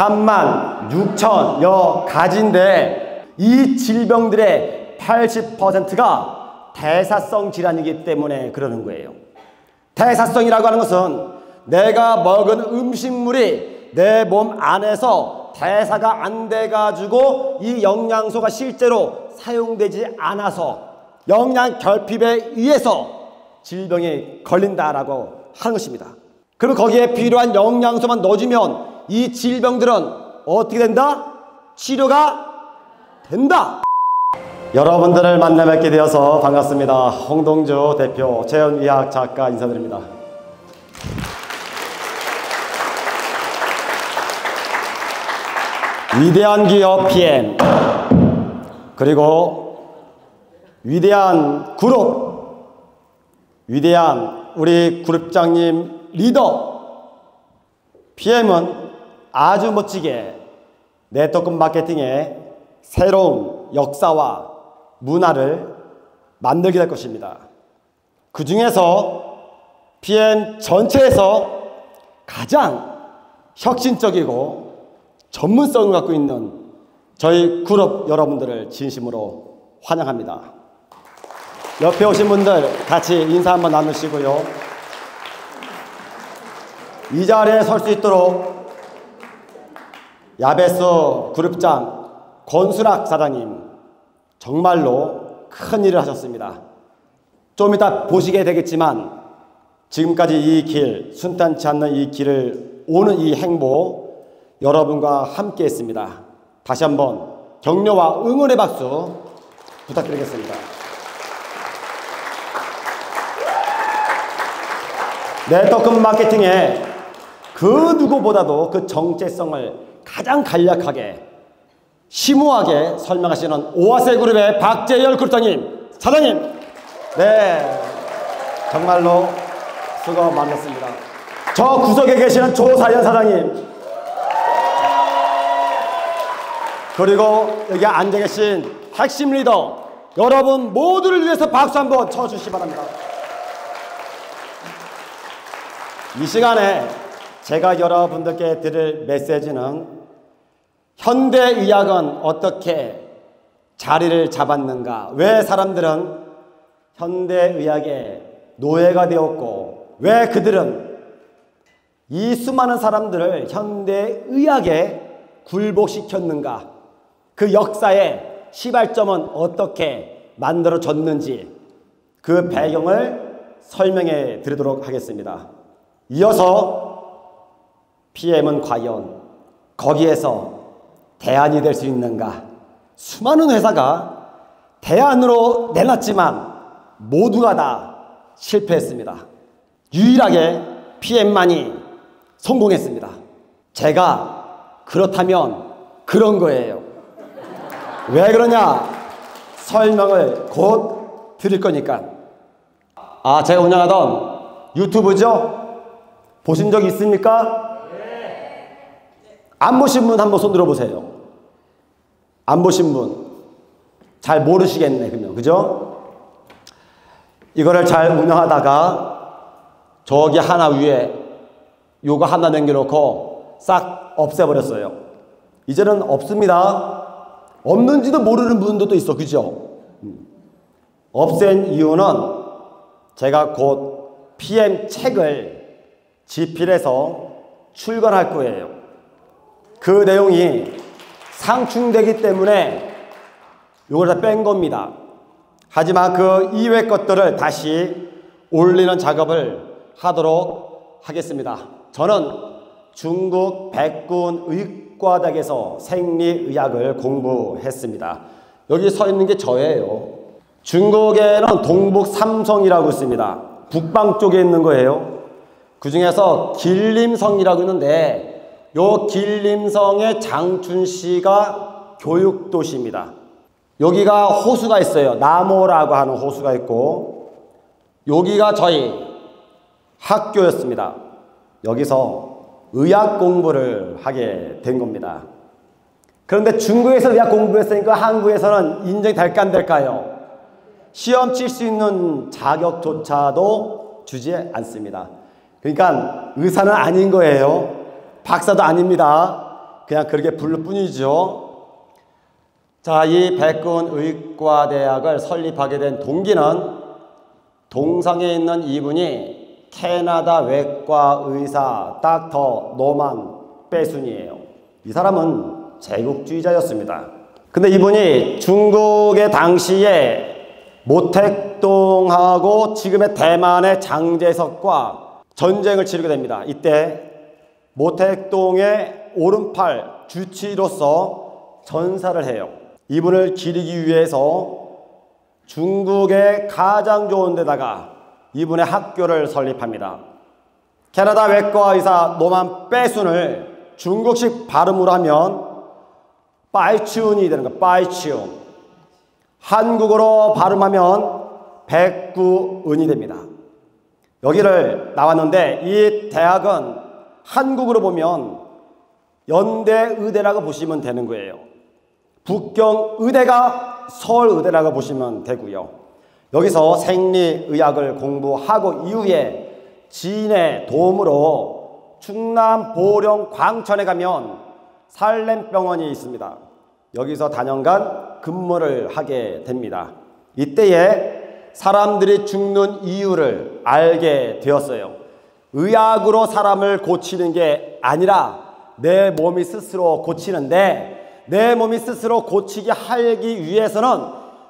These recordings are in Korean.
36,000여 가지인데 이 질병들의 80%가 대사성 질환이기 때문에 그러는 거예요. 대사성이라고 하는 것은 내가 먹은 음식물이 내 몸 안에서 대사가 안 돼가지고 이 영양소가 실제로 사용되지 않아서 영양 결핍에 의해서 질병에 걸린다라고 하는 것입니다. 그럼 거기에 필요한 영양소만 넣어주면 이 질병들은 어떻게 된다? 치료가 된다. 여러분들을 만나 뵙게 되어서 반갑습니다. 홍동주 대표, 재현의학 작가 인사드립니다. 위대한 기업 PM, 그리고 위대한 그룹, 위대한 우리 그룹장님 리더 PM은 아주 멋지게 네트워크 마케팅의 새로운 역사와 문화를 만들게 될 것입니다. 그 중에서 PM 전체에서 가장 혁신적이고 전문성을 갖고 있는 저희 그룹 여러분들을 진심으로 환영합니다. 옆에 오신 분들 같이 인사 한번 나누시고요. 이 자리에 설 수 있도록 야베스 그룹장 권순학 사장님 정말로 큰 일을 하셨습니다. 좀 이따 보시게 되겠지만 지금까지 이 길, 순탄치 않는 이 길을 오는 이 행보 여러분과 함께 했습니다. 다시 한번 격려와 응원의 박수 부탁드리겠습니다. 네트워크 마케팅의 그 누구보다도 그 정체성을 가장 간략하게 심오하게 설명하시는 오아세 그룹의 박재열 그룹장님, 사장님, 네, 정말로 수고 많으셨습니다. 저 구석에 계시는 조사연 사장님, 그리고 여기 앉아 계신 핵심 리더 여러분 모두를 위해서 박수 한번 쳐주시기 바랍니다. 이 시간에 제가 여러분들께 드릴 메시지는 현대의학은 어떻게 자리를 잡았는가, 왜 사람들은 현대의학의 노예가 되었고 왜 그들은 이 수많은 사람들을 현대의학에 굴복시켰는가, 그 역사의 시발점은 어떻게 만들어졌는지 그 배경을 설명해 드리도록 하겠습니다. 이어서 PM은 과연 거기에서 대안이 될 수 있는가? 수많은 회사가 대안으로 내놨지만 모두가 다 실패했습니다. 유일하게 PM만이 성공했습니다. 제가 그렇다면 그런 거예요. 왜 그러냐? 설명을 곧 드릴 거니까. 제가 운영하던 유튜브죠? 보신 적 있습니까? 안 보신 분 한번 손 들어보세요. 안 보신 분 잘 모르시겠네, 그러면. 그죠? 이거를 잘 운영하다가 저기 하나 위에 요거 하나 남겨놓고 싹 없애버렸어요. 이제는 없습니다. 없는지도 모르는 분들도 있어, 그죠? 없앤 이유는 제가 곧 PM 책을 집필해서 출간할 거예요. 그 내용이 상충되기 때문에 이걸 다 뺀 겁니다. 하지만 그 이외 것들을 다시 올리는 작업을 하도록 하겠습니다. 저는 중국 백군 의과대학에서 생리의학을 공부했습니다. 여기 서 있는 게 저예요. 중국에는 동북 삼성이라고 있습니다. 북방 쪽에 있는 거예요. 그 중에서 길림성이라고 있는데 요 길림성의 장춘시가 교육도시입니다. 여기가 호수가 있어요. 남호라고 하는 호수가 있고 여기가 저희 학교였습니다. 여기서 의학 공부를 하게 된 겁니다. 그런데 중국에서 의학 공부했으니까 한국에서는 인정이 될까 안 될까요? 시험 칠 수 있는 자격조차도 주지 않습니다. 그러니까 의사는 아닌 거예요. 박사도 아닙니다. 그냥 그렇게 부를 뿐이죠. 자, 이 백군 의과대학을 설립하게 된 동기는 동상에 있는 이분이 캐나다 외과 의사 닥터 노만 빼순이에요. 이 사람은 제국주의자였습니다. 근데 이분이 중국의 당시에 모택동하고 지금의 대만의 장제석과 전쟁을 치르게 됩니다. 이때 모택동의 오른팔 주치로서 전사를 해요. 이분을 기리기 위해서 중국의 가장 좋은 데다가 이분의 학교를 설립합니다. 캐나다 외과 의사 노만 빼순을 중국식 발음으로 하면 빠이치운이 되는 거예요. 빠이치운. 한국어로 발음하면 백구은이 됩니다. 여기를 나왔는데 이 대학은 한국으로 보면 연대의대라고 보시면 되는 거예요. 북경의대가 서울의대라고 보시면 되고요. 여기서 생리의학을 공부하고 이후에 지인의 도움으로 충남 보령 광천에 가면 살렘병원이 있습니다. 여기서 단연간 근무를 하게 됩니다. 이때에 사람들이 죽는 이유를 알게 되었어요. 의학으로 사람을 고치는 게 아니라 내 몸이 스스로 고치는데, 내 몸이 스스로 고치게 하기 위해서는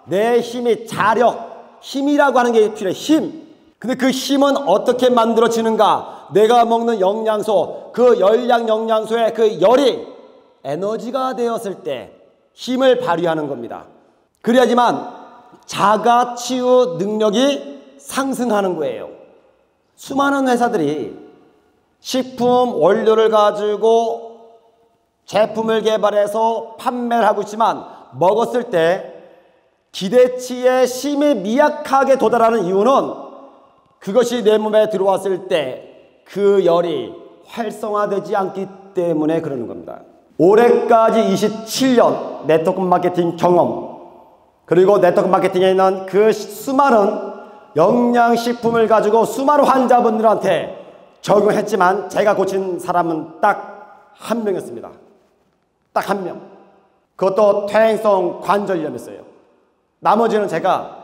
내 힘이 자력, 힘이라고 하는 게 필요해. 힘. 근데 그 힘은 어떻게 만들어지는가? 내가 먹는 영양소, 그 열량 영양소의 그 열이 에너지가 되었을 때 힘을 발휘하는 겁니다. 그래야지만 자가치유 능력이 상승하는 거예요. 수많은 회사들이 식품 원료를 가지고 제품을 개발해서 판매를 하고 있지만 먹었을 때 기대치의 힘이 미약하게 도달하는 이유는 그것이 내 몸에 들어왔을 때 그 열이 활성화되지 않기 때문에 그러는 겁니다. 올해까지 27년 네트워크 마케팅 경험, 그리고 네트워크 마케팅에 있는 그 수많은 영양식품을 가지고 수많은 환자분들한테 적용했지만 제가 고친 사람은 딱 한 명이었습니다. 딱 한 명. 그것도 퇴행성 관절염이었어요. 나머지는 제가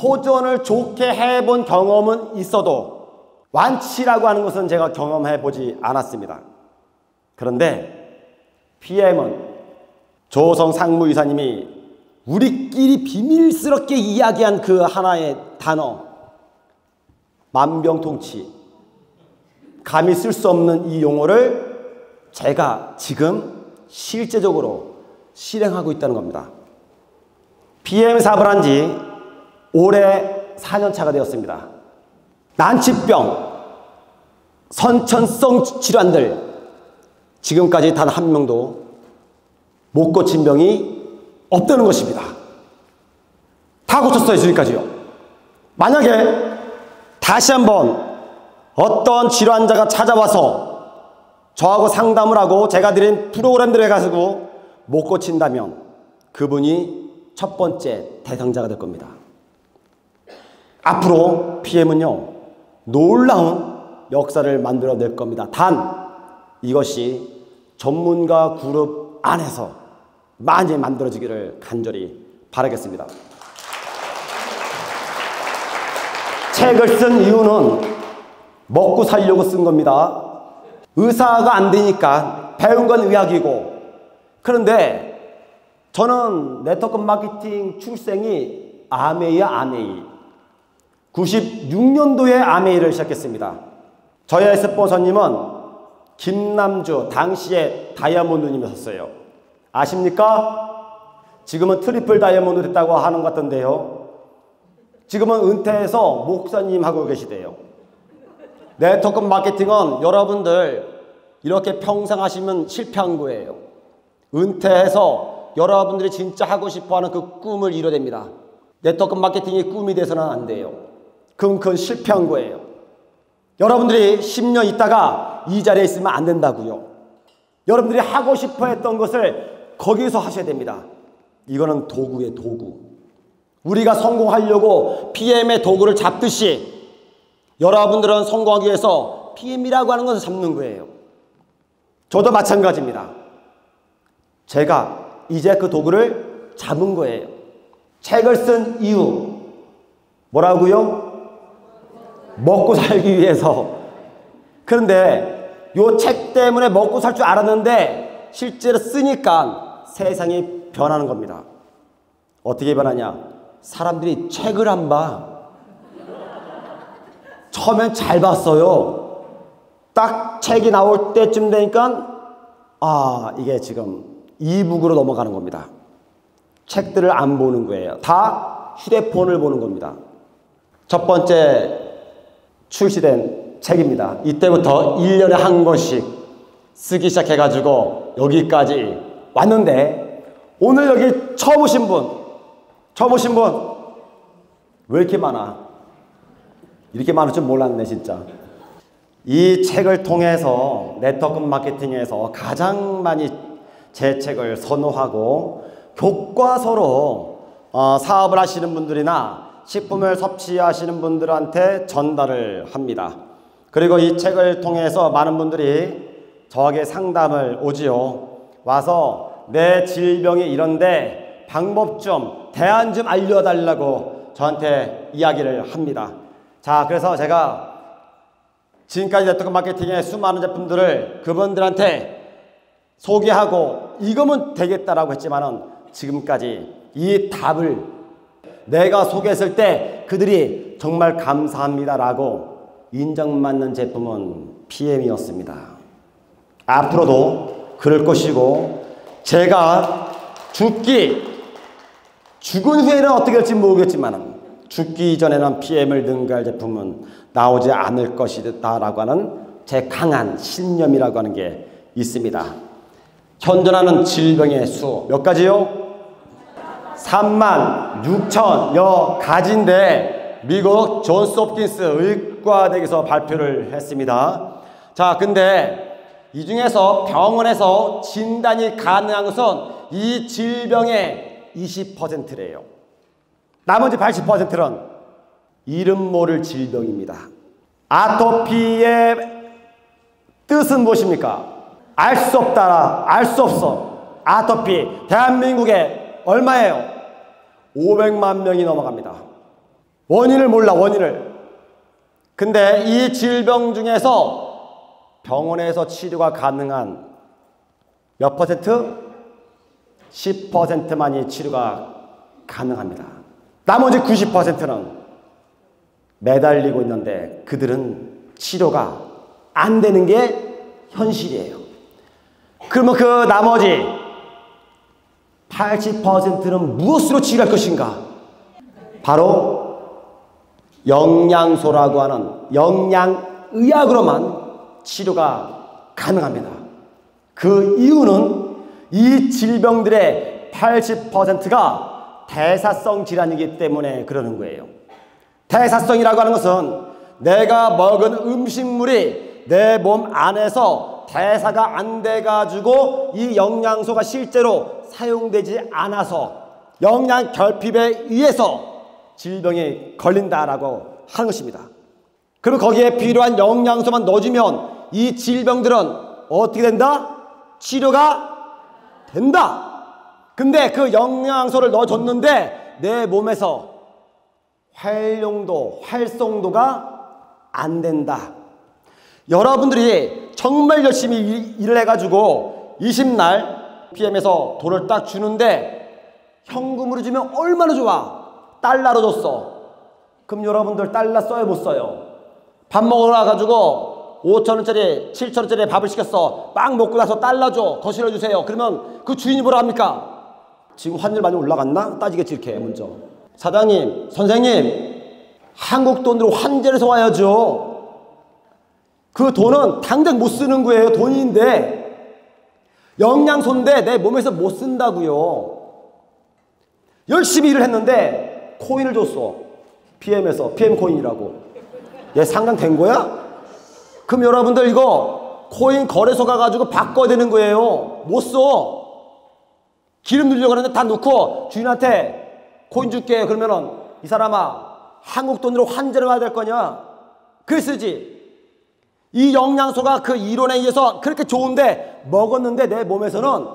호전을 좋게 해본 경험은 있어도 완치라고 하는 것은 제가 경험해 보지 않았습니다. 그런데 PM은 조성 상무이사님이 우리끼리 비밀스럽게 이야기한 그 하나의 단어, 만병통치, 감히 쓸 수 없는 이 용어를 제가 지금 실제적으로 실행하고 있다는 겁니다. PM 사업을 한 지 올해 4년차가 되었습니다. 난치병, 선천성 질환들 지금까지 단 한 명도 못 고친 병이 없다는 것입니다. 다 고쳤어요, 지금까지요. 만약에 다시 한번 어떤 질환자가 찾아와서 저하고 상담을 하고 제가 드린 프로그램들을 가지고 못 고친다면 그분이 첫 번째 대상자가 될 겁니다. 앞으로 PM은요, 놀라운 역사를 만들어낼 겁니다. 단 이것이 전문가 그룹 안에서 많이 만들어지기를 간절히 바라겠습니다. 책을 쓴 이유는 먹고 살려고 쓴 겁니다. 의사가 안 되니까 배운 건 의학이고, 그런데 저는 네트워크 마케팅 출생이 아메이야, 아메이. 96년도에 아메이를 시작했습니다. 저의 스폰서님은 김남주, 당시에 다이아몬드님이었어요. 아십니까? 지금은 트리플 다이아몬드 됐다고 하는 것 같던데요. 지금은 은퇴해서 목사님 하고 계시대요. 네트워크 마케팅은 여러분들 이렇게 평생 하시면 실패한 거예요. 은퇴해서 여러분들이 진짜 하고 싶어하는 그 꿈을 이뤄냅니다. 네트워크 마케팅이 꿈이 돼서는 안 돼요. 그건 실패한 거예요. 여러분들이 10년 있다가 이 자리에 있으면 안 된다고요. 여러분들이 하고 싶어 했던 것을 거기서 하셔야 됩니다. 이거는 도구예요, 도구. 우리가 성공하려고 PM의 도구를 잡듯이 여러분들은 성공하기 위해서 PM이라고 하는 것을 잡는 거예요. 저도 마찬가지입니다. 제가 이제 그 도구를 잡은 거예요. 책을 쓴 이유 뭐라고요? 먹고 살기 위해서. 그런데 요 책 때문에 먹고 살 줄 알았는데 실제로 쓰니까 세상이 변하는 겁니다. 어떻게 변하냐? 사람들이 책을 안 봐. 처음엔 잘 봤어요. 딱 책이 나올 때쯤 되니까 이게 지금 이북으로 넘어가는 겁니다. 책들을 안 보는 거예요. 다 휴대폰을 보는 겁니다. 첫 번째 출시된 책입니다. 이때부터 1년에 한 권씩 쓰기 시작해가지고 여기까지 왔는데 오늘 여기 처음 오신 분 왜 이렇게 많아? 이렇게 많을 줄 몰랐네 진짜. 이 책을 통해서 네트워크 마케팅에서 가장 많이 제 책을 선호하고 교과서로 사업을 하시는 분들이나 식품을 섭취하시는 분들한테 전달을 합니다. 그리고 이 책을 통해서 많은 분들이 저에게 상담을 오지요. 와서 내 질병이 이런데 방법 좀, 대안 좀 알려달라고 저한테 이야기를 합니다. 자, 그래서 제가 지금까지 네트워크 마케팅의 수많은 제품들을 그분들한테 소개하고 이거면 되겠다라고 했지만은 지금까지 이 답을 내가 소개했을 때 그들이 정말 감사합니다라고 인정받는 제품은 PM이었습니다. 앞으로도 그럴 것이고 제가 죽은 후에는 어떻게 될지 모르겠지만 죽기 전에는 PM을 능가할 제품은 나오지 않을 것이다 라고 하는 제 강한 신념이라고 하는 게 있습니다. 현존하는 질병의 수 몇 가지요? 36,000여 가지인데 미국 존스 홉킨스 의과대학에서 발표를 했습니다. 자, 근데 이 중에서 병원에서 진단이 가능한 것은 이 질병의 20%래요. 나머지 80%는 이름 모를 질병입니다. 아토피의 뜻은 무엇입니까? 알 수 없다, 알 수 없어. 아토피, 대한민국에 얼마예요? 500만 명이 넘어갑니다. 원인을 몰라, 원인을. 근데 이 질병 중에서 병원에서 치료가 가능한 몇 퍼센트? 10%만이 치료가 가능합니다. 나머지 90%는 매달리고 있는데 그들은 치료가 안 되는 게 현실이에요. 그러면 그 나머지 80%는 무엇으로 치료할 것인가? 바로 영양소라고 하는 영양의학으로만 치료가 가능합니다. 그 이유는 이 질병들의 80%가 대사성 질환이기 때문에 그러는 거예요. 대사성이라고 하는 것은 내가 먹은 음식물이 내 몸 안에서 대사가 안 돼가지고 이 영양소가 실제로 사용되지 않아서 영양 결핍에 의해서 질병에 걸린다라고 하는 것입니다. 그럼 거기에 필요한 영양소만 넣어주면 이 질병들은 어떻게 된다? 치료가 된다. 근데 그 영양소를 넣어줬는데 내 몸에서 활성도가 안 된다. 여러분들이 정말 열심히 일을 해가지고 20날 PM에서 돈을 딱 주는데 현금으로 주면 얼마나 좋아? 달러로 줬어. 그럼 여러분들 달러 써요, 못 써요? 밥 먹으러 가가지고 5,000원짜리 7,000원짜리 밥을 시켰어. 빵 먹고 나서 달러 줘, 더 실어주세요. 그러면 그 주인이 뭐라 합니까? 지금 환율 많이 올라갔나? 따지겠지 이렇게 먼저. 사장님, 선생님, 한국 돈으로 환전해서 와야죠. 그 돈은 당장 못 쓰는 거예요. 돈인데 영양소인데 내 몸에서 못 쓴다고요. 열심히 일을 했는데 코인을 줬어. PM에서 PM 코인이라고. 얘 상장된 거야? 그럼 여러분들 이거 코인 거래소 가가지고 바꿔야 되는 거예요. 못 써. 기름 넣으려고 하는데 다 넣고 주인한테 코인 줄게. 그러면은 이 사람아 한국 돈으로 환전을 해야 될 거냐? 그래 쓰지. 이 영양소가 그 이론에 의해서 그렇게 좋은데 먹었는데 내 몸에서는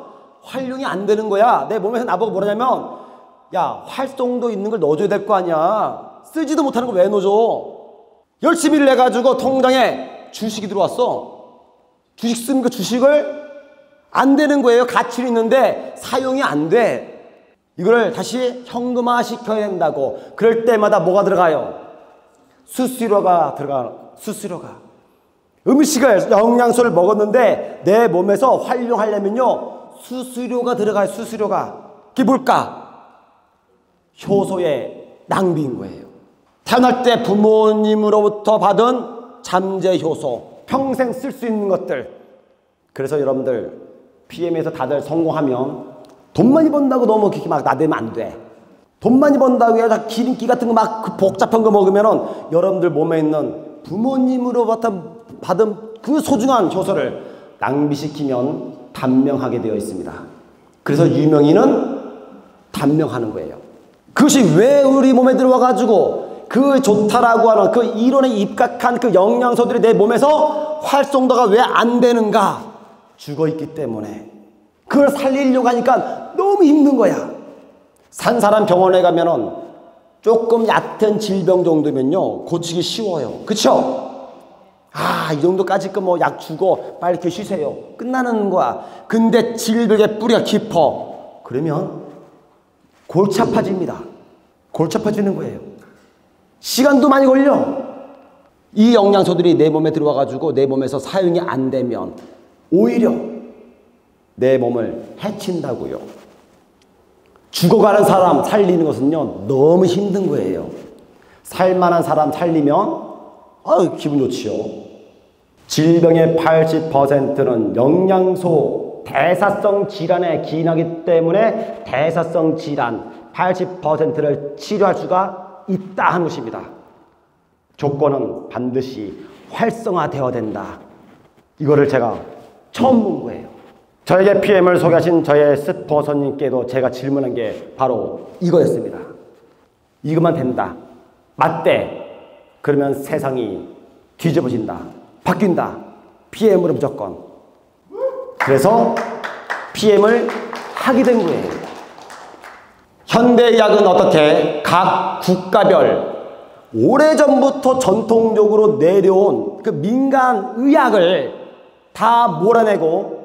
활용이 안 되는 거야. 내 몸에서 나보고 뭐라냐면, 야, 활성도 있는 걸 넣어줘야 될 거 아니야. 쓰지도 못하는 걸 왜 넣어줘? 열심히 일 해가지고 통장에 주식이 들어왔어. 주식 쓰는 그 주식을 안 되는 거예요. 가치는 있는데 사용이 안 돼. 이걸 다시 현금화 시켜야 된다고. 그럴 때마다 뭐가 들어가요? 수수료가 들어가. 수수료가. 음식을 영양소를 먹었는데 내 몸에서 활용하려면요 수수료가 들어가요. 수수료가. 그게 뭘까? 효소의 낭비인 거예요. 태어날 때 부모님으로부터 받은 잠재 효소, 평생 쓸 수 있는 것들. 그래서 여러분들 PM에서 다들 성공하면 돈 많이 번다고 너무 그렇게 막 나대면 안 돼. 돈 많이 번다고 해서 기름기 같은 거 막 그 복잡한 거 먹으면은 여러분들 몸에 있는 부모님으로부터 받은 그 소중한 효소를 낭비시키면 단명하게 되어 있습니다. 그래서 유명인은 단명하는 거예요. 그것이 왜 우리 몸에 들어와가지고 그 좋다라고 하는 그 이론에 입각한 그 영양소들이 내 몸에서 활성도가 왜 안 되는가? 죽어있기 때문에. 그걸 살리려고 하니까 너무 힘든 거야. 산 사람 병원에 가면은 조금 얕은 질병 정도면요 고치기 쉬워요. 그쵸? 아, 이 정도까지 뭐 약 주고 빨리 이렇게 쉬세요. 끝나는 거야. 근데 질병의 뿌리가 깊어. 그러면 골치 아파집니다. 골치 아파지는 거예요. 시간도 많이 걸려. 이 영양소들이 내 몸에 들어와가지고 내 몸에서 사용이 안 되면 오히려 내 몸을 해친다고요. 죽어가는 사람 살리는 것은요 너무 힘든 거예요. 살만한 사람 살리면 기분 좋지요. 질병의 80%는 영양소 대사성 질환에 기인하기 때문에 대사성 질환 80%를 치료할 수가 있다 하는 것입니다. 조건은 반드시 활성화되어야 된다. 이거를 제가 처음 본 거예요. 저에게 PM을 소개하신 저의 스포서님께도 제가 질문한 게 바로 이거였습니다. 이것만 된다. 맞대. 그러면 세상이 뒤집어진다. 바뀐다. PM으로 무조건. 그래서 PM을 하게 된 거예요. 현대의학은 어떻게 각 국가별 오래전부터 전통적으로 내려온 그 민간의학을 다 몰아내고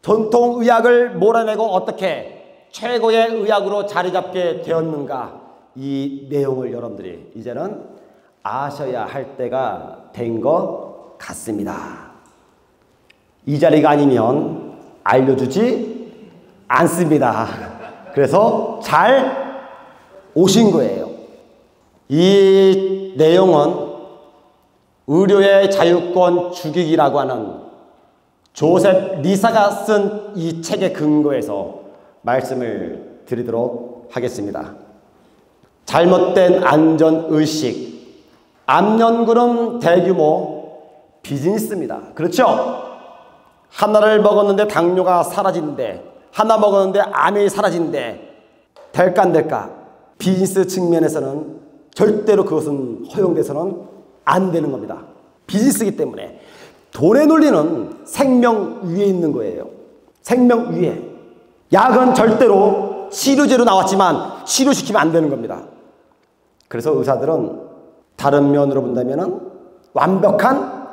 전통의학을 몰아내고 어떻게 최고의 의학으로 자리 잡게 되었는가. 이 내용을 여러분들이 이제는 아셔야 할 때가 된 것 같습니다. 이 자리가 아니면 알려주지 않습니다. 그래서 잘 오신 거예요. 이 내용은 의료의 자유권 죽이기라고 하는 조셉 리사가 쓴 이 책의 근거에서 말씀을 드리도록 하겠습니다. 잘못된 안전의식, 암연구는 대규모 비즈니스입니다. 그렇죠? 하나를 먹었는데 당뇨가 사라진대, 하나 먹었는데 암이 사라진대. 될까 안 될까? 비즈니스 측면에서는 절대로 그것은 허용돼서는 안 되는 겁니다. 비즈니스이기 때문에. 돈의 논리는 생명 위에 있는 거예요. 생명 위에. 약은 절대로 치료제로 나왔지만 치료시키면 안 되는 겁니다. 그래서 의사들은 다른 면으로 본다면 완벽한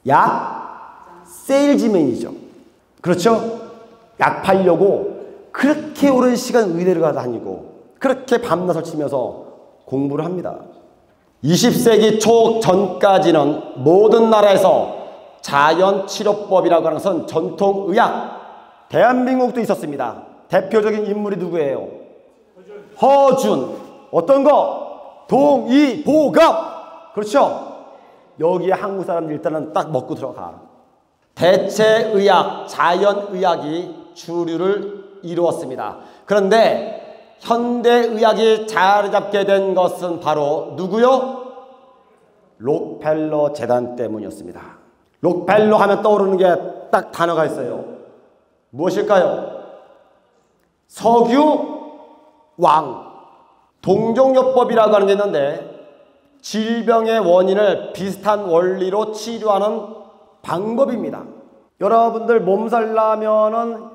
약 세일즈맨이죠. 그렇죠? 약 팔려고 그렇게 오랜 시간 의대를 가 다니고 그렇게 밤낮을 치면서 공부를 합니다. 20세기 초 전까지는 모든 나라에서 자연치료법이라고 하는 것은 전통의학, 대한민국도 있었습니다. 대표적인 인물이 누구예요? 허준. 어떤 거? 동의보감. 그렇죠? 여기에 한국 사람들 일단은 딱 먹고 들어가. 대체의학, 자연의학이 주류를 이루었습니다. 그런데 현대의학이 자리 잡게 된 것은 바로 누구요? 록펠러 재단 때문이었습니다. 록펠러 하면 떠오르는 게 딱 단어가 있어요. 무엇일까요? 석유왕. 동종요법이라고 하는 게 있는데 질병의 원인을 비슷한 원리로 치료하는 방법입니다. 여러분들 몸살 나면은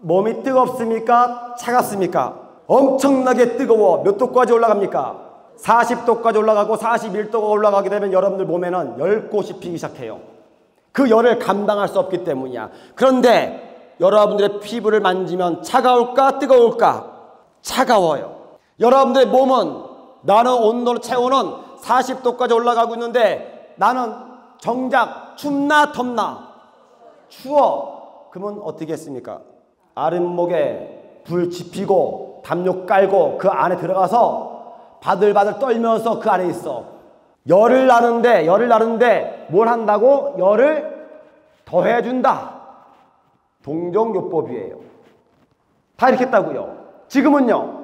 몸이 뜨겁습니까? 차갑습니까? 엄청나게 뜨거워. 몇 도까지 올라갑니까? 40도까지 올라가고 41도가 올라가게 되면 여러분들 몸에는 열꽃이 피기 시작해요. 그 열을 감당할 수 없기 때문이야. 그런데 여러분들의 피부를 만지면 차가울까? 뜨거울까? 차가워요. 여러분들의 몸은 나는 온도를 체온은 40도까지 올라가고 있는데 나는 정작 춥나 덥나? 추워. 그러면 어떻게 했습니까? 아랫목에 불 지피고 담요 깔고 그 안에 들어가서 바들바들 떨면서 그 안에 있어. 열을 나는데 뭘 한다고? 열을 더해준다. 동종요법이에요. 다 이렇게 했다고요. 지금은요.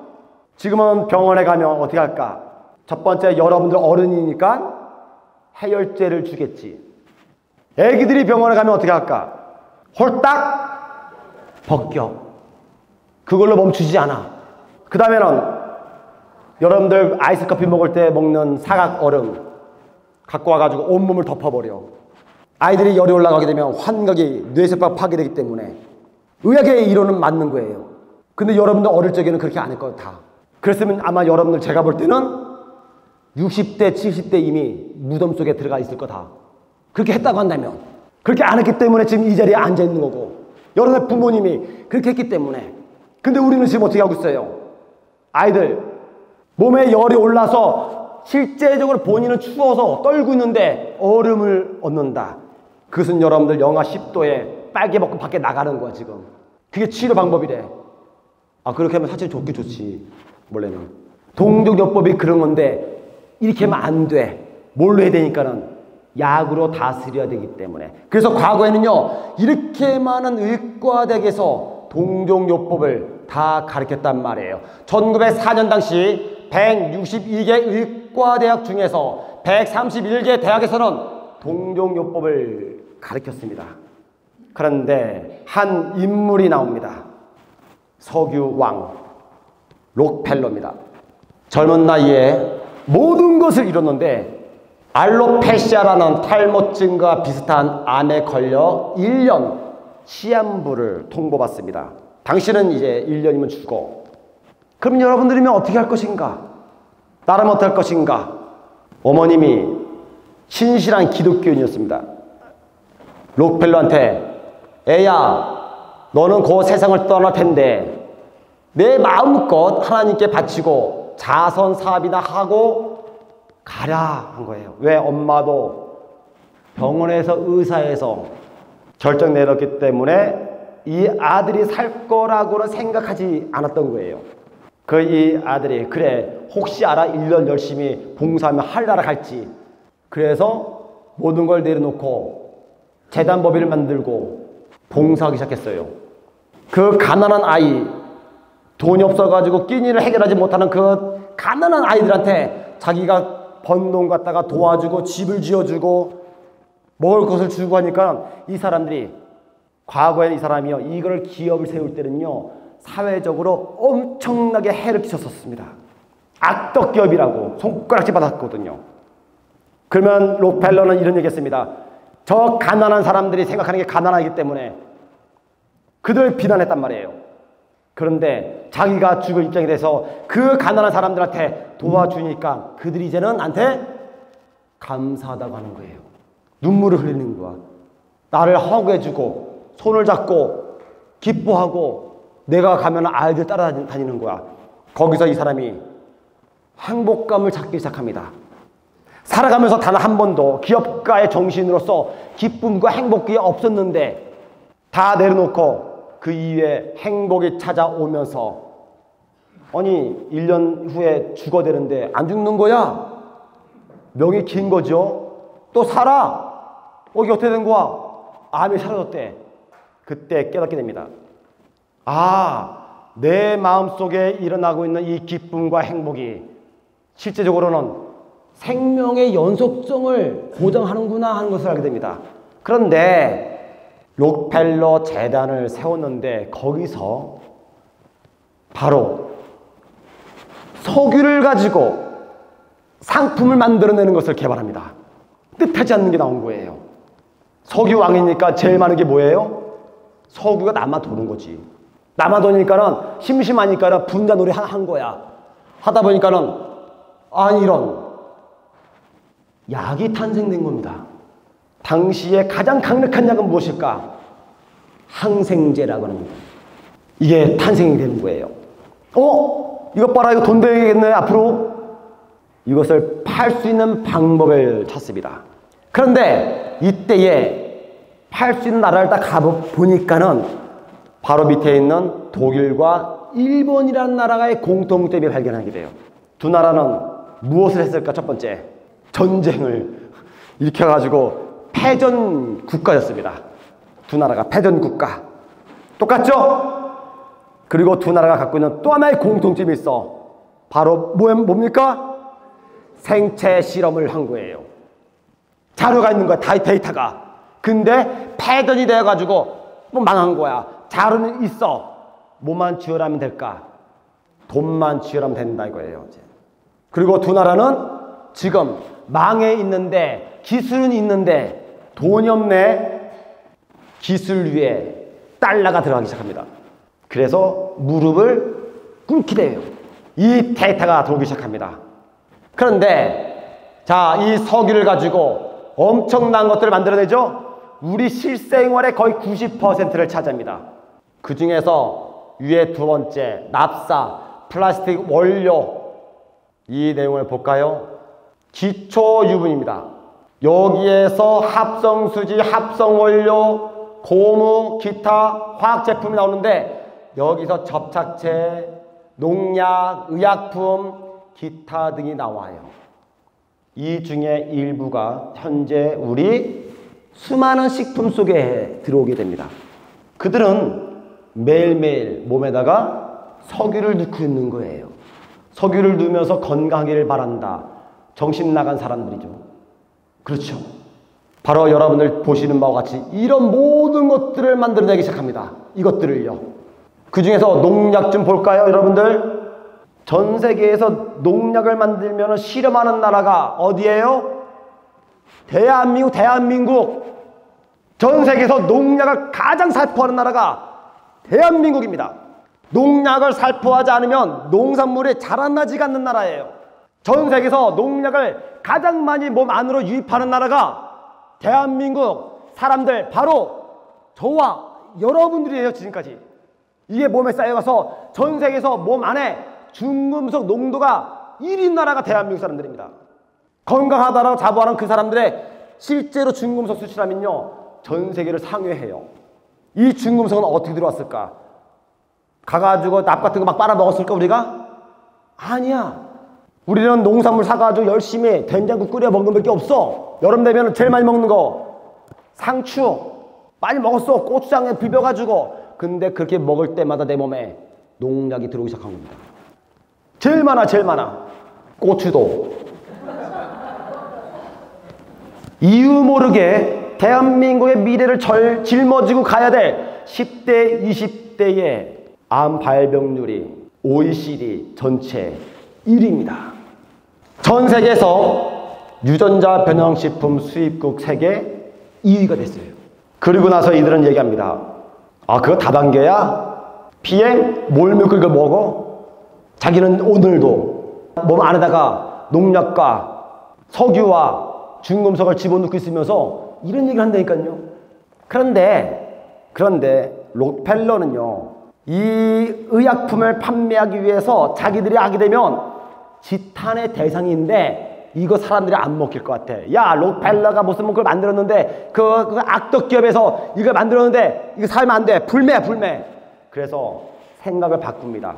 지금은 병원에 가면 어떻게 할까? 첫 번째, 여러분들 어른이니까 해열제를 주겠지. 애기들이 병원에 가면 어떻게 할까? 홀딱 벗겨. 그걸로 멈추지 않아. 그 다음에는 여러분들 아이스 커피 먹을 때 먹는 사각 얼음 갖고 와가지고 온몸을 덮어버려. 아이들이 열이 올라가게 되면 환각이 뇌세포가 파괴되기 때문에 의학의 이론은 맞는 거예요. 근데 여러분들 어릴 적에는 그렇게 안 했거든 다. 그랬으면 아마 여러분들 제가 볼 때는 60대 70대 이미 무덤 속에 들어가 있을 거다. 그렇게 했다고 한다면. 그렇게 안 했기 때문에 지금 이 자리에 앉아 있는 거고, 여러분의 부모님이 그렇게 했기 때문에. 근데 우리는 지금 어떻게 하고 있어요? 아이들 몸에 열이 올라서 실제적으로 본인은 추워서 떨고 있는데 얼음을 얻는다. 그것은 여러분들 영하 10도에 빨개 먹고 밖에 나가는 거야 지금. 그게 치료 방법이래. 아, 그렇게 하면 사실 좋긴 좋지. 원래는 동종요법이 그런 건데 이렇게 하면 안 돼. 뭘로 해야 되니까는 약으로 다스려야 되기 때문에. 그래서 과거에는요 이렇게 많은 의과대학에서 동종요법을 다 가르쳤단 말이에요. 1904년 당시 162개 의과대학 중에서 131개 대학에서는 동종요법을 가르쳤습니다. 그런데 한 인물이 나옵니다. 석유왕 록펠러입니다. 젊은 나이에 모든 것을 이뤘는데 알로페시아라는 탈모증과 비슷한 암에 걸려 1년 시한부를 통보받습니다. 당신은 이제 1년이면 죽어. 그럼 여러분들이면 어떻게 할 것인가? 나라면 어떻게 할 것인가? 어머님이 신실한 기독교인이었습니다. 록펠러한테 애야, 너는 곧 세상을 떠날 텐데 내 마음껏 하나님께 바치고 자선 사업이나 하고 가라 한 거예요. 왜? 엄마도 병원에서 의사에서 결정 내렸기 때문에 이 아들이 살 거라고는 생각하지 않았던 거예요. 그 이 아들이 그래 혹시 알아 1년 열심히 봉사하면 하늘나라 갈지. 그래서 모든 걸 내려놓고 재단법인을 만들고 봉사하기 시작했어요. 그 가난한 아이, 돈이 없어가지고 끼니를 해결하지 못하는 그 가난한 아이들한테 자기가 번 돈 갖다가 도와주고 집을 지어주고 먹을 것을 주고 하니까 이 사람들이, 과거에는 이 사람이요 이걸 기업을 세울 때는요 사회적으로 엄청나게 해를 끼쳤었습니다. 악덕 기업이라고 손가락질 받았거든요. 그러면 록펠러는 이런 얘기 했습니다. 저 가난한 사람들이 생각하는 게 가난하기 때문에 그들을 비난했단 말이에요. 그런데 자기가 죽을 입장이 돼서 그 가난한 사람들한테 도와주니까 그들이 이제는 나한테 감사하다고 하는 거예요. 눈물을 흘리는 거야. 나를 허구해주고 손을 잡고 기뻐하고 내가 가면 아이들 따라다니는 거야. 거기서 이 사람이 행복감을 찾기 시작합니다. 살아가면서 단 한 번도 기업가의 정신으로서 기쁨과 행복이 없었는데 다 내려놓고 그 이후에 행복이 찾아오면서 아니 1년 후에 죽어야 되는데 안 죽는 거야? 명이 긴 거죠. 또 살아. 이게 어떻게 된 거야? 암이 사라졌대. 그때 깨닫게 됩니다. 아, 내 마음속에 일어나고 있는 이 기쁨과 행복이 실제적으로는 생명의 연속성을 보장하는구나 하는 것을 알게 됩니다. 그런데 록펠러 재단을 세웠는데 거기서 바로 석유를 가지고 상품을 만들어내는 것을 개발합니다. 뜻하지 않는 게 나온 거예요. 석유왕이니까 제일 많은 게 뭐예요? 석유가 남아 도는 거지. 남아도니까는 심심하니까는 분자놀이 한 거야. 하다 보니까는 아니 이런 약이 탄생된 겁니다. 당시에 가장 강력한 약은 무엇일까? 항생제라고 합니다. 이게 탄생이 되는 거예요. 이것 봐라, 이거 돈 되겠네 앞으로. 이것을 팔 수 있는 방법을 찾습니다. 그런데 이때에 팔 수 있는 나라를 딱 가보니까는 바로 밑에 있는 독일과 일본이라는 나라의 공통점이 발견하게 돼요. 두 나라는 무엇을 했을까? 첫 번째, 전쟁을 일으켜가지고 패전 국가였습니다. 두 나라가 패전 국가. 똑같죠? 그리고 두 나라가 갖고 있는 또 하나의 공통점이 있어. 바로 뭡니까? 생체 실험을 한 거예요. 자료가 있는 거야, 데이터가. 근데 패전이 되어가지고 뭐 망한 거야. 자료는 있어. 뭐만 지어라면 될까? 돈만 지어라면 된다 이거예요. 이제. 그리고 두 나라는 지금 망해 있는데, 기술은 있는데 돈이 없네. 기술 위에 달러가 들어가기 시작합니다. 그래서 무릎을 꿇게 돼요. 이 데이터가 들어오기 시작합니다. 그런데 자, 이 석유를 가지고 엄청난 것들을 만들어내죠. 우리 실생활의 거의 90%를 차지합니다. 그 중에서 위에 두 번째, 납사, 플라스틱 원료, 이 내용을 볼까요? 기초 유분입니다. 여기에서 합성수지, 합성원료, 고무, 기타 화학 제품이 나오는데 여기서 접착제, 농약, 의약품, 기타 등이 나와요. 이 중에 일부가 현재 우리 수많은 식품 속에 들어오게 됩니다. 그들은 매일매일 몸에다가 석유를 넣고 있는 거예요. 석유를 넣으면서 건강하기를 바란다. 정신 나간 사람들이죠. 그렇죠. 바로 여러분들 보시는 바와 같이 이런 모든 것들을 만들어내기 시작합니다. 이것들을요. 그 중에서 농약 좀 볼까요, 여러분들? 전 세계에서 농약을 만들면 실험하는 나라가 어디예요? 대한민국. 전 세계에서 농약을 가장 살포하는 나라가 대한민국입니다. 농약을 살포하지 않으면 농산물이 자라나지가 않는 나라예요. 전 세계에서 농약을 가장 많이 몸 안으로 유입하는 나라가 대한민국 사람들, 바로 저와 여러분들이에요. 지금까지 이게 몸에 쌓여가서 전 세계에서 몸 안에 중금속 농도가 1인 나라가 대한민국 사람들입니다. 건강하다라고 자부하는 그 사람들의 실제로 중금속 수치라면요, 전 세계를 상회해요. 이 중금속은 어떻게 들어왔을까? 가가지고 납 같은 거 막 빨아먹었을까 우리가? 아니야. 우리는 농산물 사가지고 열심히 된장국 끓여 먹는 밖에 없어. 여름 되면 제일 많이 먹는 거 상추 많이 먹었어. 고추장에 비벼가지고. 근데 그렇게 먹을 때마다 내 몸에 농약이 들어오기 시작한 겁니다. 제일 많아. 고추도. 이유 모르게 대한민국의 미래를 짊어지고 가야 될 10대, 20대의 암 발병률이 OECD 전체 1위입니다. 전 세계에서 유전자 변형식품 수입국 세계 2위가 됐어요. 그리고 나서 이들은 얘기합니다. 아, 그거 다단계야? 비행? 뭘 먹고 이걸 먹어? 자기는 오늘도 몸 안에다가 농약과 석유와 중금속을 집어넣고 있으면서 이런 얘기를 한다니까요. 그런데 록펠러는요, 이 의약품을 판매하기 위해서 자기들이 하게 되면 지탄의 대상인데 이거 사람들이 안 먹힐 것 같아. 야, 록펠러가 무슨 그걸 만들었는데 그 악덕 기업에서 이걸 만들었는데 이거 사면 안 돼. 불매. 그래서 생각을 바꿉니다.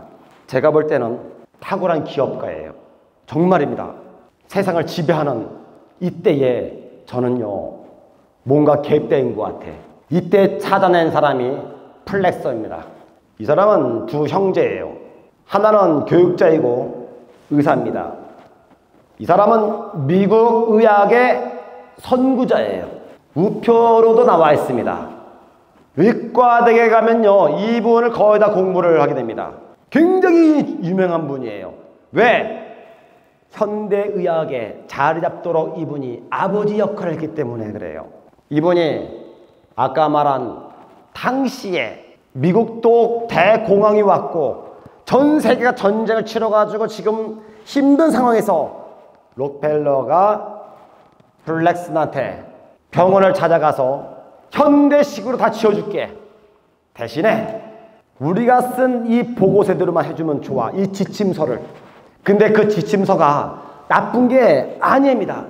제가 볼 때는 탁월한 기업가예요. 정말입니다. 세상을 지배하는 이때에 저는요, 뭔가 개입된 것 같아. 이때 찾아낸 사람이 플렉서입니다. 이 사람은 두 형제예요. 하나는 교육자이고 의사입니다. 이 사람은 미국 의학의 선구자예요. 우표로도 나와 있습니다. 의과대에 가면요, 이분을 거의 다 공부를 하게 됩니다. 굉장히 유명한 분이에요. 왜? 현대의학에 자리 잡도록 이분이 아버지 역할을 했기 때문에 그래요. 이분이 아까 말한 당시에 미국도 대공황이 왔고 전 세계가 전쟁을 치러가지고 지금 힘든 상황에서 록펠러가 블랙슨한테 병원을 찾아가서 현대식으로 다 지어줄게. 대신에 우리가 쓴 이 보고서대로만 해주면 좋아. 이 지침서를. 근데 그 지침서가 나쁜 게 아닙니다.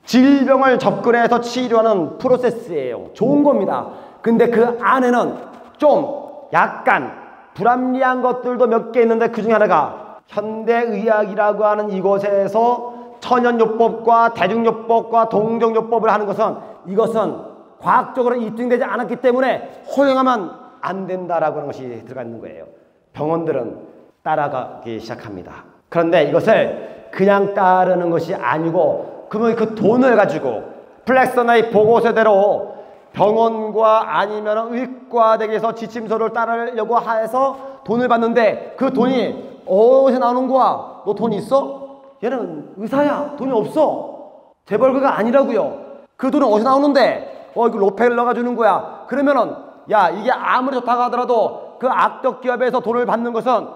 질병을 접근해서 치료하는 프로세스예요. 좋은 겁니다. 근데 그 안에는 좀 약간 불합리한 것들도 몇 개 있는데 그 중에 하나가 현대의학이라고 하는 이곳에서 천연요법과 대중요법과 동정요법을 하는 것은 이것은 과학적으로 입증되지 않았기 때문에 허용하면 안 된다라고 하는 것이 들어가 있는 거예요. 병원들은 따라가기 시작합니다. 그런데 이것을 그냥 따르는 것이 아니고 그러면 그 돈을 가지고 플렉서너의 보고서대로 병원과 아니면 의과대에서 지침서를 따르려고 해서 돈을 받는데 그 돈이 어디서 나오는 거야? 너 돈 있어? 얘는 의사야. 돈이 없어. 재벌가가 아니라고요. 그 돈은 어디서 나오는데? 이거 록펠러가 주는 거야. 그러면은 야, 이게 아무리 좋다고 하더라도 그 악덕 기업에서 돈을 받는 것은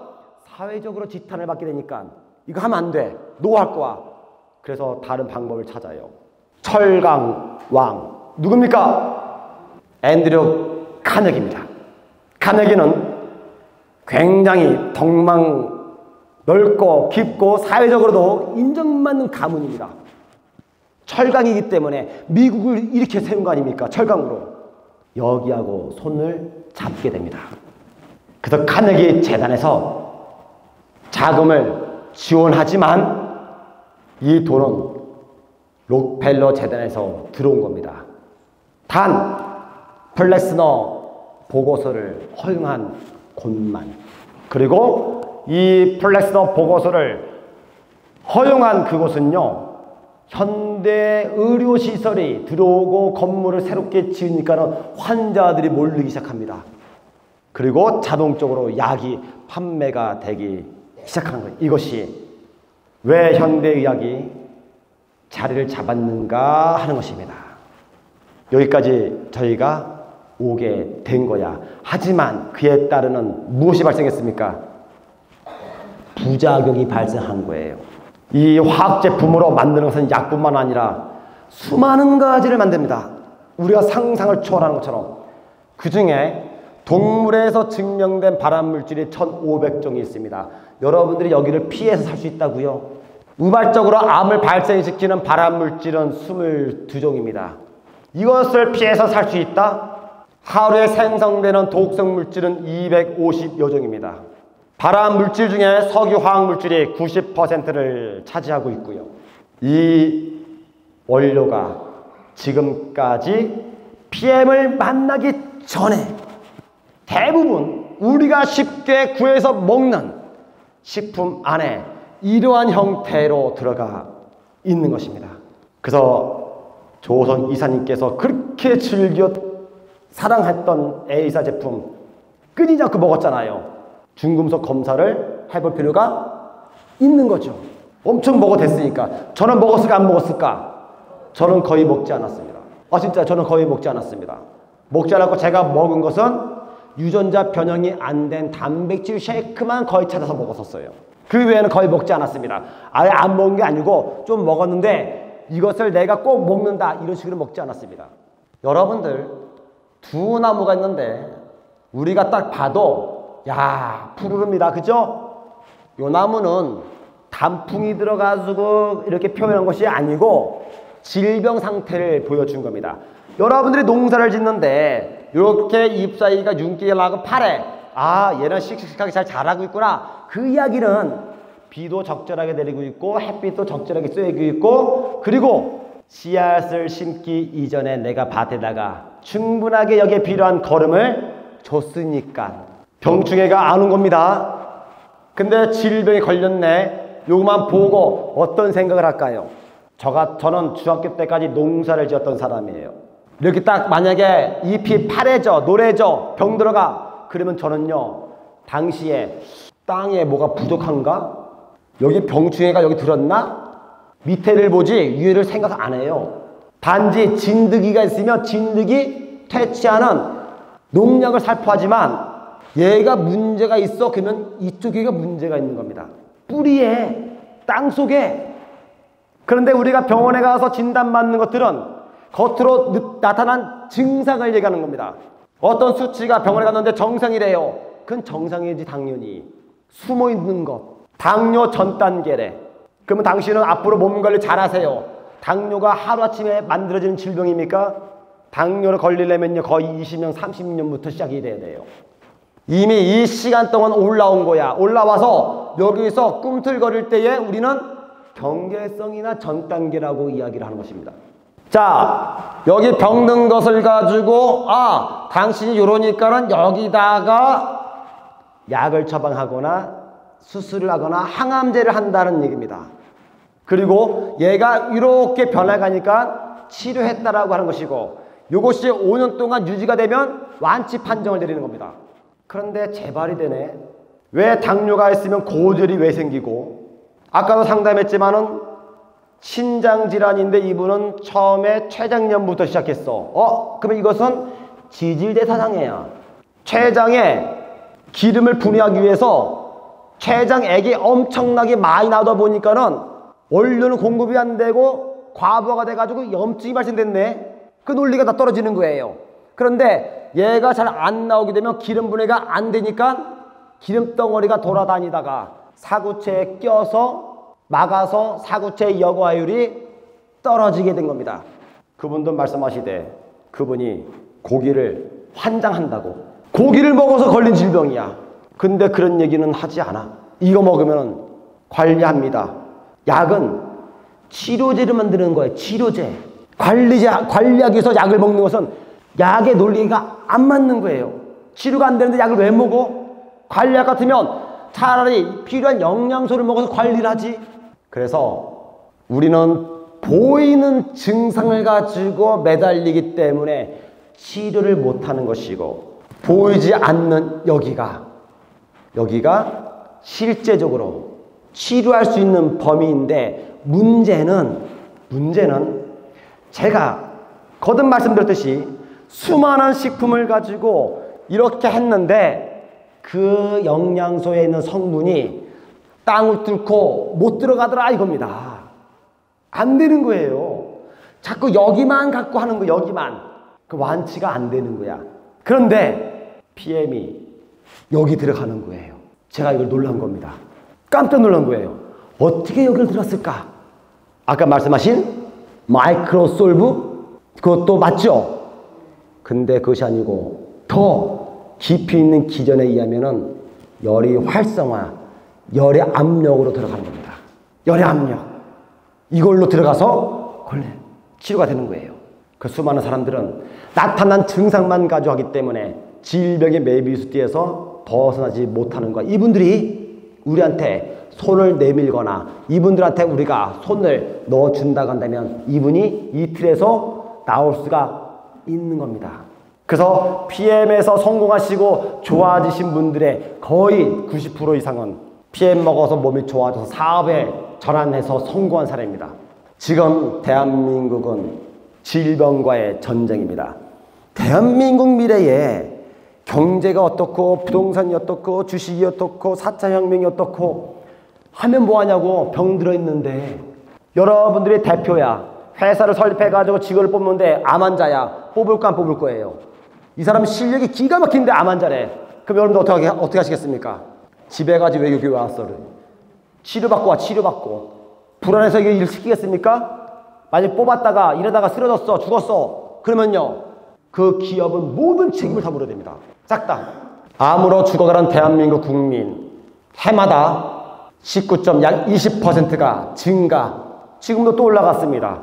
사회적으로 지탄을 받게 되니까 이거 하면 안 돼. 노할 거야. 그래서 다른 방법을 찾아요. 철강 왕 누굽니까? 앤드류 카네기입니다. 카네기는 굉장히 덕망 넓고 깊고 사회적으로도 인정받는 가문입니다. 철강이기 때문에 미국을 이렇게 세운 거 아닙니까? 철강으로. 여기하고 손을 잡게 됩니다. 그래서 카네기 재단에서 자금을 지원하지만 이 돈은 록펠러 재단에서 들어온 겁니다. 단 플렉스너 보고서를 허용한 곳만. 그리고 이 플렉스너 보고서를 허용한 그곳은요, 현대 의료시설이 들어오고 건물을 새롭게 지으니까는 환자들이 몰리기 시작합니다. 그리고 자동적으로 약이 판매가 되기 시작하는 거예요. 이것이 왜 현대의학이 자리를 잡았는가 하는 것입니다. 여기까지 저희가 오게 된 거야. 하지만 그에 따르는 무엇이 발생했습니까? 부작용이 발생한 거예요. 이 화학제품으로 만드는 것은 약뿐만 아니라 수많은 가지를 만듭니다. 우리가 상상을 초월하는 것처럼. 그 중에 동물에서 증명된 발암물질이 1500종이 있습니다. 여러분들이 여기를 피해서 살 수 있다고요? 우발적으로 암을 발생시키는 발암물질은 22종입니다. 이것을 피해서 살 수 있다? 하루에 생성되는 독성 물질은 250여 종입니다. 발암 물질 중에 석유 화학 물질이 90%를 차지하고 있고요. 이 원료가 지금까지 PM을 만나기 전에 대부분 우리가 쉽게 구해서 먹는 식품 안에 이러한 형태로 들어가 있는 것입니다. 그래서 조선 이사님께서 그렇게 즐겨 사랑했던 A사 제품 끊이지 않고 먹었잖아요. 중금속 검사를 해볼 필요가 있는 거죠. 엄청 먹어댔으니까. 저는 먹었을까 안 먹었을까? 저는 거의 먹지 않았습니다. 진짜 저는 거의 먹지 않았습니다. 먹지 않았고 제가 먹은 것은 유전자 변형이 안 된 단백질 쉐이크만 거의 찾아서 먹었었어요. 그 외에는 거의 먹지 않았습니다. 아예 안 먹은 게 아니고 좀 먹었는데 이것을 내가 꼭 먹는다 이런 식으로 먹지 않았습니다. 여러분들 두 나무가 있는데 우리가 딱 봐도 야 푸르릅니다. 그죠? 요 나무는 단풍이 들어가지고 이렇게 표현한 것이 아니고 질병 상태를 보여준 겁니다. 여러분들이 농사를 짓는데 이렇게 잎사귀가 윤기가 나고 파래 얘는 씩씩하게 잘 자라고 있구나. 그 이야기는 비도 적절하게 내리고 있고 햇빛도 적절하게 쐬고 있고 그리고 씨앗을 심기 이전에 내가 밭에다가 충분하게 여기에 필요한 거름을 줬으니까 병충해가 안 온 겁니다. 근데 질병이 걸렸네. 요것만 보고 어떤 생각을 할까요? 저는 중학교 때까지 농사를 지었던 사람이에요. 이렇게 딱 만약에 잎이 파래져 노래져 병 들어가 그러면 저는요 당시에 땅에 뭐가 부족한가? 여기 병충해가 여기 들었나? 밑에를 보지 위에를 생각 안 해요. 단지 진드기가 있으면 진드기 퇴치하는 농약을 살포하지만 얘가 문제가 있어. 그러면 이쪽에가 문제가 있는 겁니다. 뿌리에, 땅 속에. 그런데 우리가 병원에 가서 진단받는 것들은 겉으로 나타난 증상을 얘기하는 겁니다. 어떤 수치가 병원에 갔는데 정상이래요. 그건 정상이지 당연히. 숨어있는 것. 당뇨 전 단계래. 그러면 당신은 앞으로 몸 관리 잘하세요. 당뇨가 하루아침에 만들어지는 질병입니까? 당뇨를 걸리려면요 거의 20년, 30년부터 시작이 돼야 돼요. 이미 이 시간 동안 올라온 거야. 올라와서 여기서 꿈틀거릴 때에 우리는 경계성이나 전 단계라고 이야기를 하는 것입니다. 자, 여기 병든 것을 가지고 당신이 이러니까는 여기다가 약을 처방하거나 수술을 하거나 항암제를 한다는 얘기입니다. 그리고 얘가 이렇게 변해가니까 치료했다라고 하는 것이고, 이것이 5년 동안 유지가 되면 완치 판정을 내리는 겁니다. 그런데 재발이 되네. 왜 당뇨가 있으면 고지혈이 왜 생기고, 아까도 상담했지만은 신장질환인데 이분은 처음에 췌장염부터 시작했어. 그러면 이것은 지질대사장애야. 췌장에 기름을 분해하기 위해서 췌장액이 엄청나게 많이 나오다 보니까는 원료는 공급이 안 되고 과부하가 돼가지고 염증이 발생됐네. 그 논리가 다 떨어지는 거예요. 그런데 얘가 잘 안 나오게 되면 기름 분해가 안 되니까 기름덩어리가 돌아다니다가 사구체에 껴서 막아서 사구체의 여과율이 떨어지게 된 겁니다. 그분도 말씀하시되 그분이 고기를 환장한다고. 고기를 먹어서 걸린 질병이야. 근데 그런 얘기는 하지 않아. 이거 먹으면 관리합니다. 약은 치료제를 만드는 거예요. 치료제. 관리하기 위해서 약을 먹는 것은 약의 논리가 안 맞는 거예요. 치료가 안 되는데 약을 왜 먹어? 관리약 같으면 차라리 필요한 영양소를 먹어서 관리를 하지. 그래서 우리는 보이는 증상을 가지고 매달리기 때문에 치료를 못하는 것이고, 보이지 않는 여기가 실제적으로 치료할 수 있는 범위인데, 문제는 제가 거듭 말씀드렸듯이 수많은 식품을 가지고 이렇게 했는데 그 영양소에 있는 성분이 땅을 뚫고 못 들어가더라 이겁니다. 안 되는 거예요. 자꾸 여기만 갖고 하는 거, 여기만. 그 완치가 안 되는 거야. 그런데 PM이 여기 들어가는 거예요. 제가 이걸 놀란 겁니다. 깜짝 놀란 거예요. 어떻게 여기를 들었을까? 아까 말씀하신 마이크로솔브? 그것도 맞죠? 근데 그것이 아니고 더 깊이 있는 기전에 의하면은 열이 활성화, 열의 압력으로 들어가는 겁니다. 열의 압력. 이걸로 들어가서 원래 치료가 되는 거예요. 그 수많은 사람들은 나타난 증상만 가지고 하기 때문에 질병의 매비수띠에서 벗어나지 못하는 거야. 이분들이 우리한테 손을 내밀거나 이분들한테 우리가 손을 넣어준다고 한다면 이분이 이 틀에서 나올 수가 있는 겁니다. 그래서 PM에서 성공하시고 좋아지신 분들의 거의 90% 이상은 PM 먹어서 몸이 좋아져서 사업에 전환해서 성공한 사례입니다. 지금 대한민국은 질병과의 전쟁입니다. 대한민국 미래에 경제가 어떻고 부동산이 어떻고 주식이 어떻고 4차 혁명이 어떻고 하면 뭐하냐고. 병 들어있는데 여러분들이 대표야. 회사를 설립해가지고 직원을 뽑는데 암 환자야. 뽑을까 안 뽑을 거예요? 이 사람 실력이 기가 막힌데 암 환자래. 그럼 여러분들 어떻게 하시겠습니까? 집에 가지 왜 여기 왔어? 치료받고 와. 치료받고. 불안해서 이거 일 시키겠습니까? 만약 뽑았다가 이러다가 쓰러졌어. 죽었어. 그러면요, 그 기업은 모든 책임을 다 물어야 됩니다. 싹 다. 암으로 죽어가는 대한민국 국민 해마다 19약 20%가 증가. 지금도 또 올라갔습니다.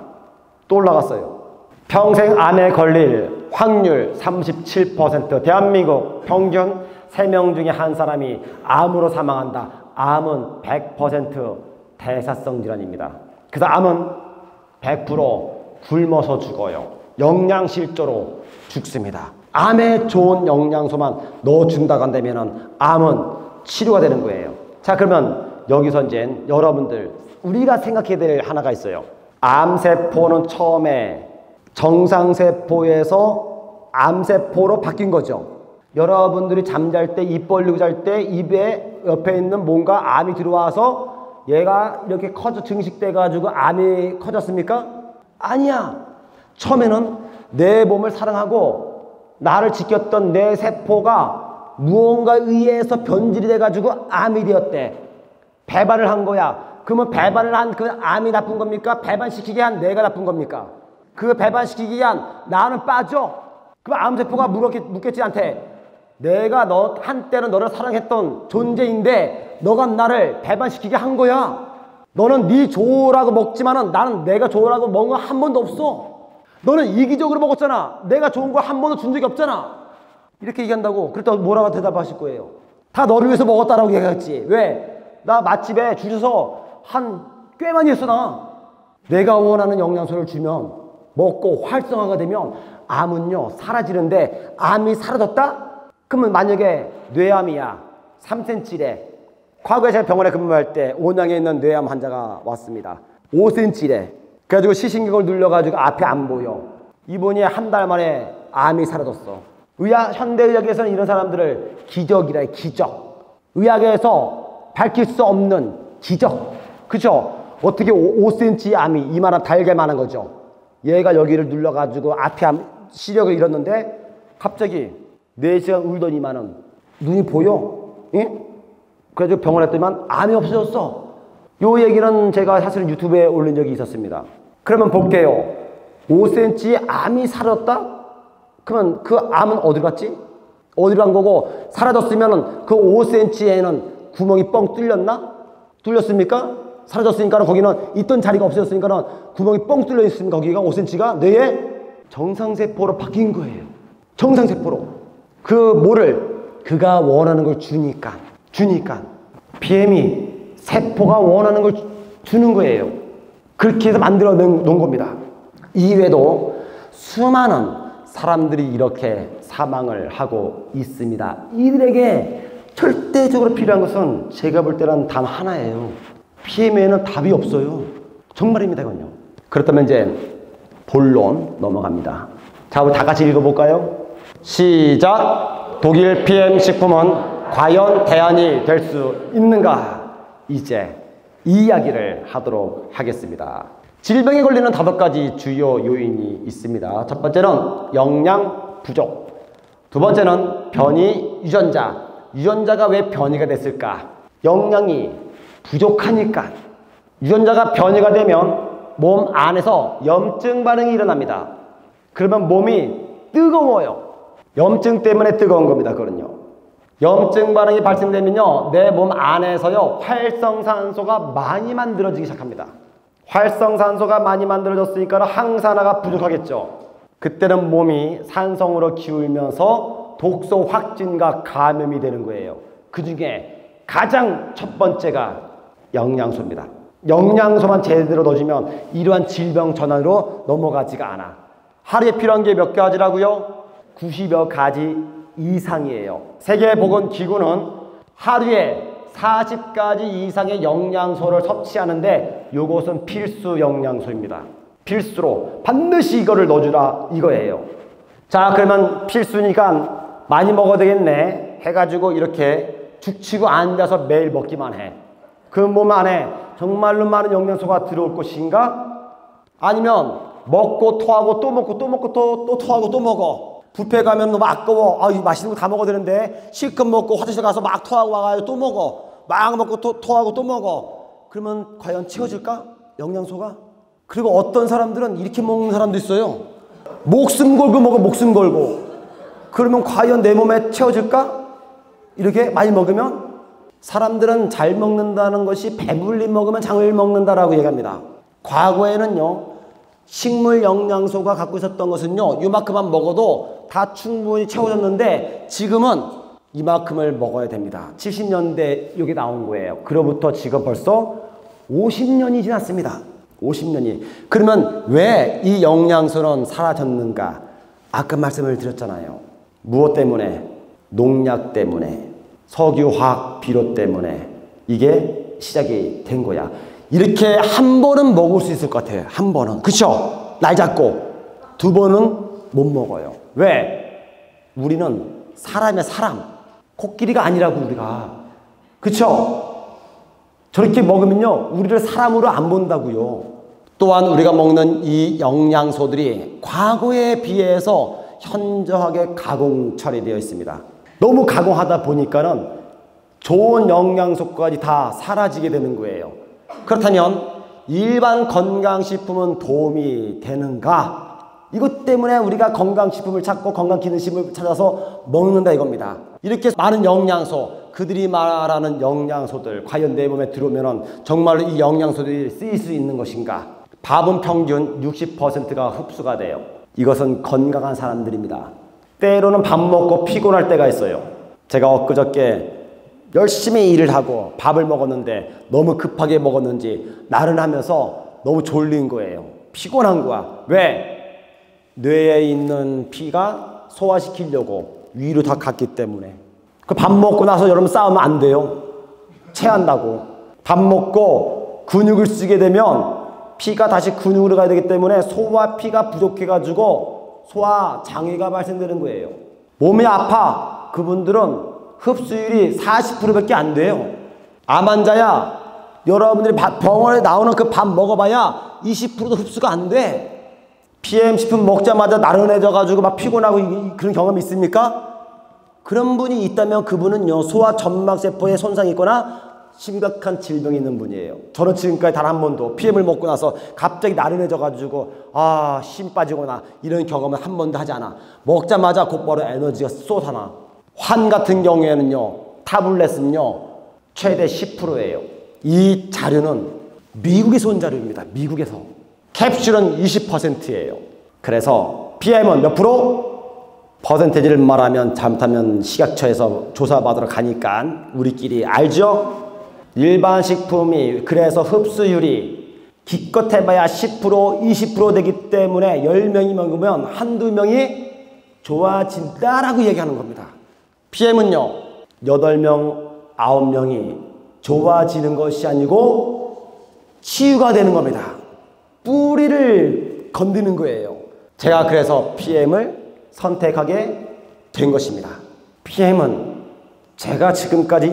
또 올라갔어요. 평생 암에 걸릴 확률 37%. 대한민국 평균 3명 중에 한 사람이 암으로 사망한다. 암은 100% 대사성 질환입니다. 그래서 암은 100% 굶어서 죽어요. 영양실조로 죽습니다. 암에 좋은 영양소만 넣어준다고 한다면 암은 치료가 되는 거예요. 자, 그러면 여기서 이제 여러분들 우리가 생각해야 될 하나가 있어요. 암세포는 처음에 정상세포에서 암세포로 바뀐 거죠. 여러분들이 잠잘 때 입 벌리고 잘 때 입에 옆에 있는 뭔가 암이 들어와서 얘가 이렇게 증식돼 가지고 암이 커졌습니까? 아니야. 처음에는 내 몸을 사랑하고 나를 지켰던 내 세포가 무언가에 의해서 변질이 돼 가지고 암이 되었대. 배반을 한 거야. 그러면 배반을 한 그 암이 나쁜 겁니까? 배반시키게 한 내가 나쁜 겁니까? 그 배반시키게 한 나는 빠져. 그 암세포가 묻겠지 않대. 내가 한때는 너를 사랑했던 존재인데 너가 나를 배반시키게 한 거야. 너는 네 좋으라고 먹지만은 나는 내가 좋으라고 먹은 거 한 번도 없어. 너는 이기적으로 먹었잖아. 내가 좋은 거 한 번도 준 적이 없잖아. 이렇게 얘기한다고. 그랬다고 뭐라고 대답하실 거예요? 다 너를 위해서 먹었다라고 얘기했지. 왜? 나 맛집에 줄 서서 꽤 많이 했어 나. 내가 원하는 영양소를 주면 먹고 활성화가 되면 암은요 사라지는데 암이 사라졌다? 그러면 만약에 뇌암이야 3cm래. 과거에 제가 병원에 근무할 때 온양에 있는 뇌암 환자가 왔습니다. 5cm래. 그래가지고 시신경을 눌려가지고 앞에 안 보여. 이분이 한 달 만에 암이 사라졌어. 현대의학에서는 이런 사람들을 기적이라 해. 기적. 의학에서 밝힐 수 없는 기적. 그죠? 어떻게 5cm 암이 이만한 달걀만한 거죠. 얘가 여기를 눌러가지고 앞에 시력을 잃었는데 갑자기 4시간 울더니만은 눈이 보여. 예? 그래서 병원에 갔더니만 암이 없어졌어. 요 얘기는 제가 사실 유튜브에 올린 적이 있었습니다. 그러면 볼게요. 5cm 암이 사라졌다? 그러면 그 암은 어디 갔지? 어디로 간 거고 사라졌으면 그 5cm에는 구멍이 뻥 뚫렸나? 뚫렸습니까? 사라졌으니까 거기는 있던 자리가 없어졌으니까 구멍이 뻥 뚫려 있으니까 거기가 5cm가 뇌에 정상세포로 바뀐 거예요. 정상세포로. 그 뭐를 그가 원하는 걸 주니까 BM이 세포가 원하는 걸 주는 거예요. 그렇게 해서 만들어 놓은 겁니다. 이외에도 수많은 사람들이 이렇게 사망을 하고 있습니다. 이들에게 절대적으로 필요한 것은 제가 볼 때는 단 하나예요. BM에는 답이 없어요. 정말입니다, 이건요. 그렇다면 이제 본론 넘어갑니다. 자, 우리 다 같이 읽어볼까요? 시작! 독일 PM 식품은 과연 대안이 될 수 있는가? 이제 이 이야기를 하도록 하겠습니다. 질병에 걸리는 5가지 주요 요인이 있습니다. 첫 번째는 영양 부족. 두 번째는 변이 유전자. 유전자가 왜 변이가 됐을까? 영양이 부족하니까. 유전자가 변이가 되면 몸 안에서 염증 반응이 일어납니다. 그러면 몸이 뜨거워요. 염증 때문에 뜨거운 겁니다. 그거는요. 염증 반응이 발생되면요, 내 몸 안에서요 활성산소가 많이 만들어지기 시작합니다. 활성산소가 많이 만들어졌으니까 항산화가 부족하겠죠. 그때는 몸이 산성으로 기울면서 독소 확진과 감염이 되는 거예요. 그 중에 가장 첫 번째가 영양소입니다. 영양소만 제대로 넣어주면 이러한 질병 전환으로 넘어가지가 않아. 하루에 필요한 게 몇 가지라고요? 90여 가지 이상이에요. 세계보건기구는 하루에 40가지 이상의 영양소를 섭취하는데 이것은 필수 영양소입니다. 필수로 반드시 이거를 넣어주라 이거예요. 자, 그러면 필수니까 많이 먹어야 되겠네 해가지고 이렇게 죽치고 앉아서 매일 먹기만 해. 그 몸 안에 정말로 많은 영양소가 들어올 것인가? 아니면 먹고 토하고 또 먹고 또 먹고 또 토하고 또 먹어. 뷔페 가면 너무 아까워. 이 맛있는 거 다 먹어야 되는데 실컷 먹고 화장실 가서 막 토하고 와가지고 또 먹어. 막 먹고 토하고 또 먹어. 그러면 과연 채워질까? 영양소가? 그리고 어떤 사람들은 이렇게 먹는 사람도 있어요. 목숨 걸고 먹어. 목숨 걸고. 그러면 과연 내 몸에 채워질까? 이렇게 많이 먹으면? 사람들은 잘 먹는다는 것이 배불리 먹으면 장을 먹는다라고 얘기합니다. 과거에는요, 식물 영양소가 갖고 있었던 것은요, 이만큼만 먹어도 다 충분히 채워졌는데 지금은 이만큼을 먹어야 됩니다. 70년대 여기 나온 거예요. 그로부터 지금 벌써 50년이 지났습니다. 50년이. 그러면 왜 이 영양소는 사라졌는가? 아까 말씀을 드렸잖아요. 무엇 때문에? 농약 때문에, 석유화학 비료 때문에 이게 시작이 된 거야. 이렇게 한 번은 먹을 수 있을 것 같아요. 한 번은. 그쵸? 날 잡고. 두 번은 못 먹어요. 왜? 우리는 사람이야, 사람. 코끼리가 아니라고, 우리가. 그쵸? 저렇게 먹으면요, 우리를 사람으로 안 본다고요. 또한 우리가 먹는 이 영양소들이 과거에 비해서 현저하게 가공 처리되어 있습니다. 너무 가공하다 보니까는 좋은 영양소까지 다 사라지게 되는 거예요. 그렇다면 일반 건강식품은 도움이 되는가? 이것 때문에 우리가 건강식품을 찾고 건강기능식품을 찾아서 먹는다 이겁니다. 이렇게 많은 영양소, 그들이 말하는 영양소들 과연 내 몸에 들어오면 정말로 이 영양소들이 쓰일 수 있는 것인가? 밥은 평균 60%가 흡수가 돼요. 이것은 건강한 사람들입니다. 때로는 밥 먹고 피곤할 때가 있어요. 제가 엊그저께 열심히 일을 하고 밥을 먹었는데 너무 급하게 먹었는지 나른하면서 너무 졸린 거예요. 피곤한 거야. 왜? 뇌에 있는 피가 소화시키려고 위로 다 갔기 때문에. 그 밥 먹고 나서 여러분 싸우면 안 돼요. 체한다고. 밥 먹고 근육을 쓰게 되면 피가 다시 근육으로 가야 되기 때문에 소화피가 부족해가지고 소화장애가 발생되는 거예요. 몸이 아파. 그분들은 흡수율이 40%밖에 안 돼요. 암 환자야, 여러분들이 병원에 나오는 그 밥 먹어봐야 20%도 흡수가 안 돼. PM10분 먹자마자 나른해져가지고 막 피곤하고 그런 경험이 있습니까? 그런 분이 있다면 그분은요, 소화 점막세포에 손상이 있거나 심각한 질병이 있는 분이에요. 저는 지금까지 단 한 번도 PM을 먹고 나서 갑자기 나른해져가지고 힘 빠지거나 이런 경험은 한 번도 하지 않아. 먹자마자 곧바로 에너지가 쏟아나. 환 같은 경우에는요, 타블렛은요 최대 10%예요. 이 자료는 미국에서 온 자료입니다. 미국에서. 캡슐은 20%예요. 그래서 PM은 몇 프로? 퍼센테이지를 말하면 잘못하면 식약처에서 조사받으러 가니까 우리끼리 알죠? 일반 식품이 그래서 흡수율이 기껏 해봐야 10% 20% 되기 때문에 10명이 먹으면 한두 명이 좋아진다라고 얘기하는 겁니다. PM은요 8명 9명이 좋아지는 것이 아니고 치유가 되는 겁니다. 뿌리를 건드는 거예요. 제가 그래서 PM을 선택하게 된 것입니다. PM은 제가 지금까지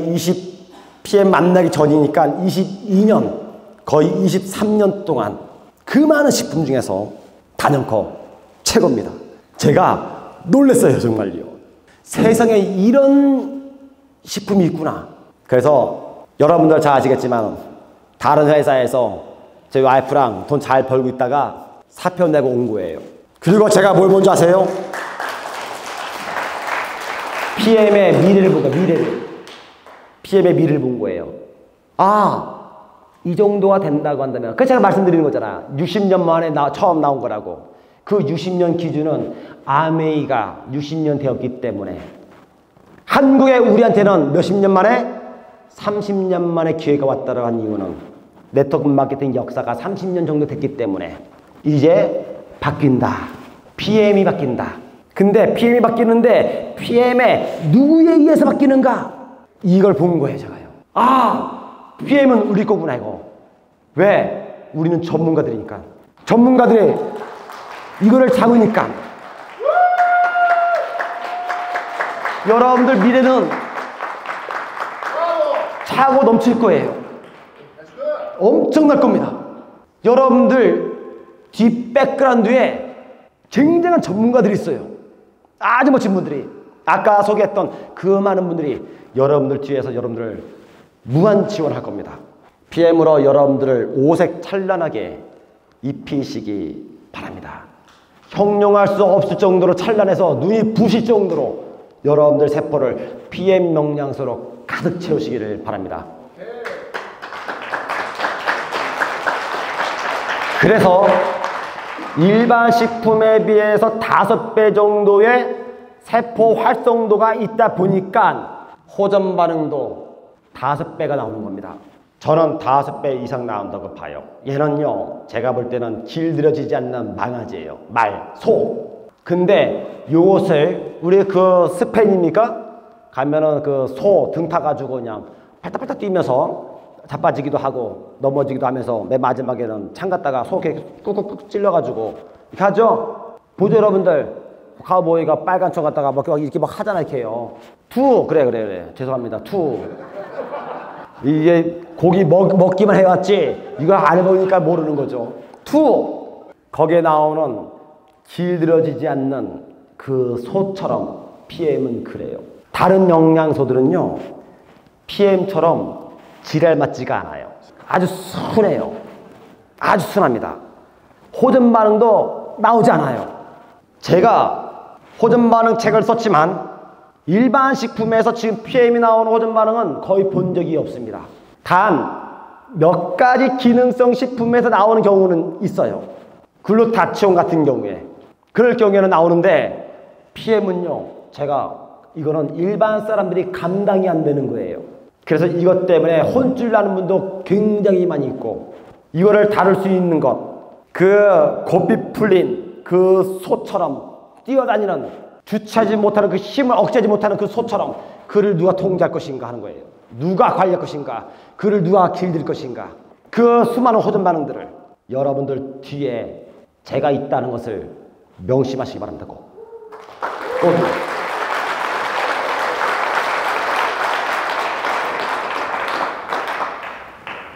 PM 만나기 전이니까 22년 거의 23년 동안 그 많은 식품 중에서 단연코 최고입니다. 제가 놀랐어요. 정말요. 세상에 이런 식품이 있구나. 그래서 여러분들 잘 아시겠지만 다른 회사에서 제 와이프랑 돈 잘 벌고 있다가 사표 내고 온 거예요. 그리고 제가 뭘 먼저 아세요? PM의 미래를 본 거예요. 미래를. PM의 미래를 본 거예요. 이 정도가 된다고 한다면, 그래서 제가 말씀드리는 거잖아. 60년 만에 처음 나온 거라고. 그 60년 기준은 아메이가 60년 되었기 때문에 한국에 우리한테는 몇십 년 만에 30년 만에 기회가 왔다고 한 이유는 네트워크 마케팅 역사가 30년 정도 됐기 때문에 이제 바뀐다. PM이 바뀐다. 근데 PM이 바뀌는데 PM에 누구에 의해서 바뀌는가? 이걸 본 거예요. 제가요. PM은 우리 거구나 이거. 왜? 우리는 전문가들이니까. 전문가들이 이거를 잡으니까. 여러분들 미래는 차고 넘칠 거예요. 엄청날 겁니다. 여러분들 뒷 백그라운드에 굉장한 전문가들이 있어요. 아주 멋진 분들이. 아까 소개했던 그 많은 분들이 여러분들 뒤에서 여러분들을 무한 지원할 겁니다. PM으로 여러분들을 오색 찬란하게 입히시기 바랍니다. 형용할 수 없을 정도로 찬란해서 눈이 부실 정도로 여러분들 세포를 PM 영양소로 가득 채우시기를 바랍니다. 그래서 일반 식품에 비해서 5배 정도의 세포 활성도가 있다 보니까 호전 반응도 5배가 나오는 겁니다. 저는 5배 이상 나온다고 봐요. 얘는요, 제가 볼 때는 길들여지지 않는 망아지예요. 말, 소. 근데 요것을 우리 그 스페인입니까? 가면은 그 소 등 타가지고 그냥 팔딱팔딱 뛰면서 자빠지기도 하고 넘어지기도 하면서 맨 마지막에는 창 갖다가 소 이렇게 꾹꾹꾹 찔러가지고 이렇게 하죠? 보죠 여러분들. 카우보이가 빨간 천 갖다가 막 이렇게 막 하잖아, 이렇게요. 그래. 죄송합니다. 이게 고기 먹기만 해왔지, 이거 안 해보니까 모르는 거죠. 거기에 나오는 길들여지지 않는 그 소처럼 PM은 그래요. 다른 영양소들은요, PM처럼 지랄 맞지가 않아요. 아주 순해요. 아주 순합니다. 호전 반응도 나오지 않아요. 제가 호전 반응 책을 썼지만 일반 식품에서 지금 PM이 나오는 호전 반응은 거의 본 적이 없습니다. 단 몇 가지 기능성 식품에서 나오는 경우는 있어요. 글루타치온 같은 경우에. 그럴 경우에는 나오는데 PM은요, 이거는 일반 사람들이 감당이 안 되는 거예요. 그래서 이것 때문에 혼쭐 나는 분도 굉장히 많이 있고, 이거를 다룰 수 있는 것, 그 고삐 풀린 그 소처럼 뛰어다니는, 주체하지 못하는 그 힘을 억제하지 못하는 그 소처럼 그를 누가 통제할 것인가 하는 거예요. 누가 관리할 것인가, 그를 누가 길들 것인가. 그 수많은 호전 반응들을 여러분들 뒤에 제가 있다는 것을 명심하시기 바란다고.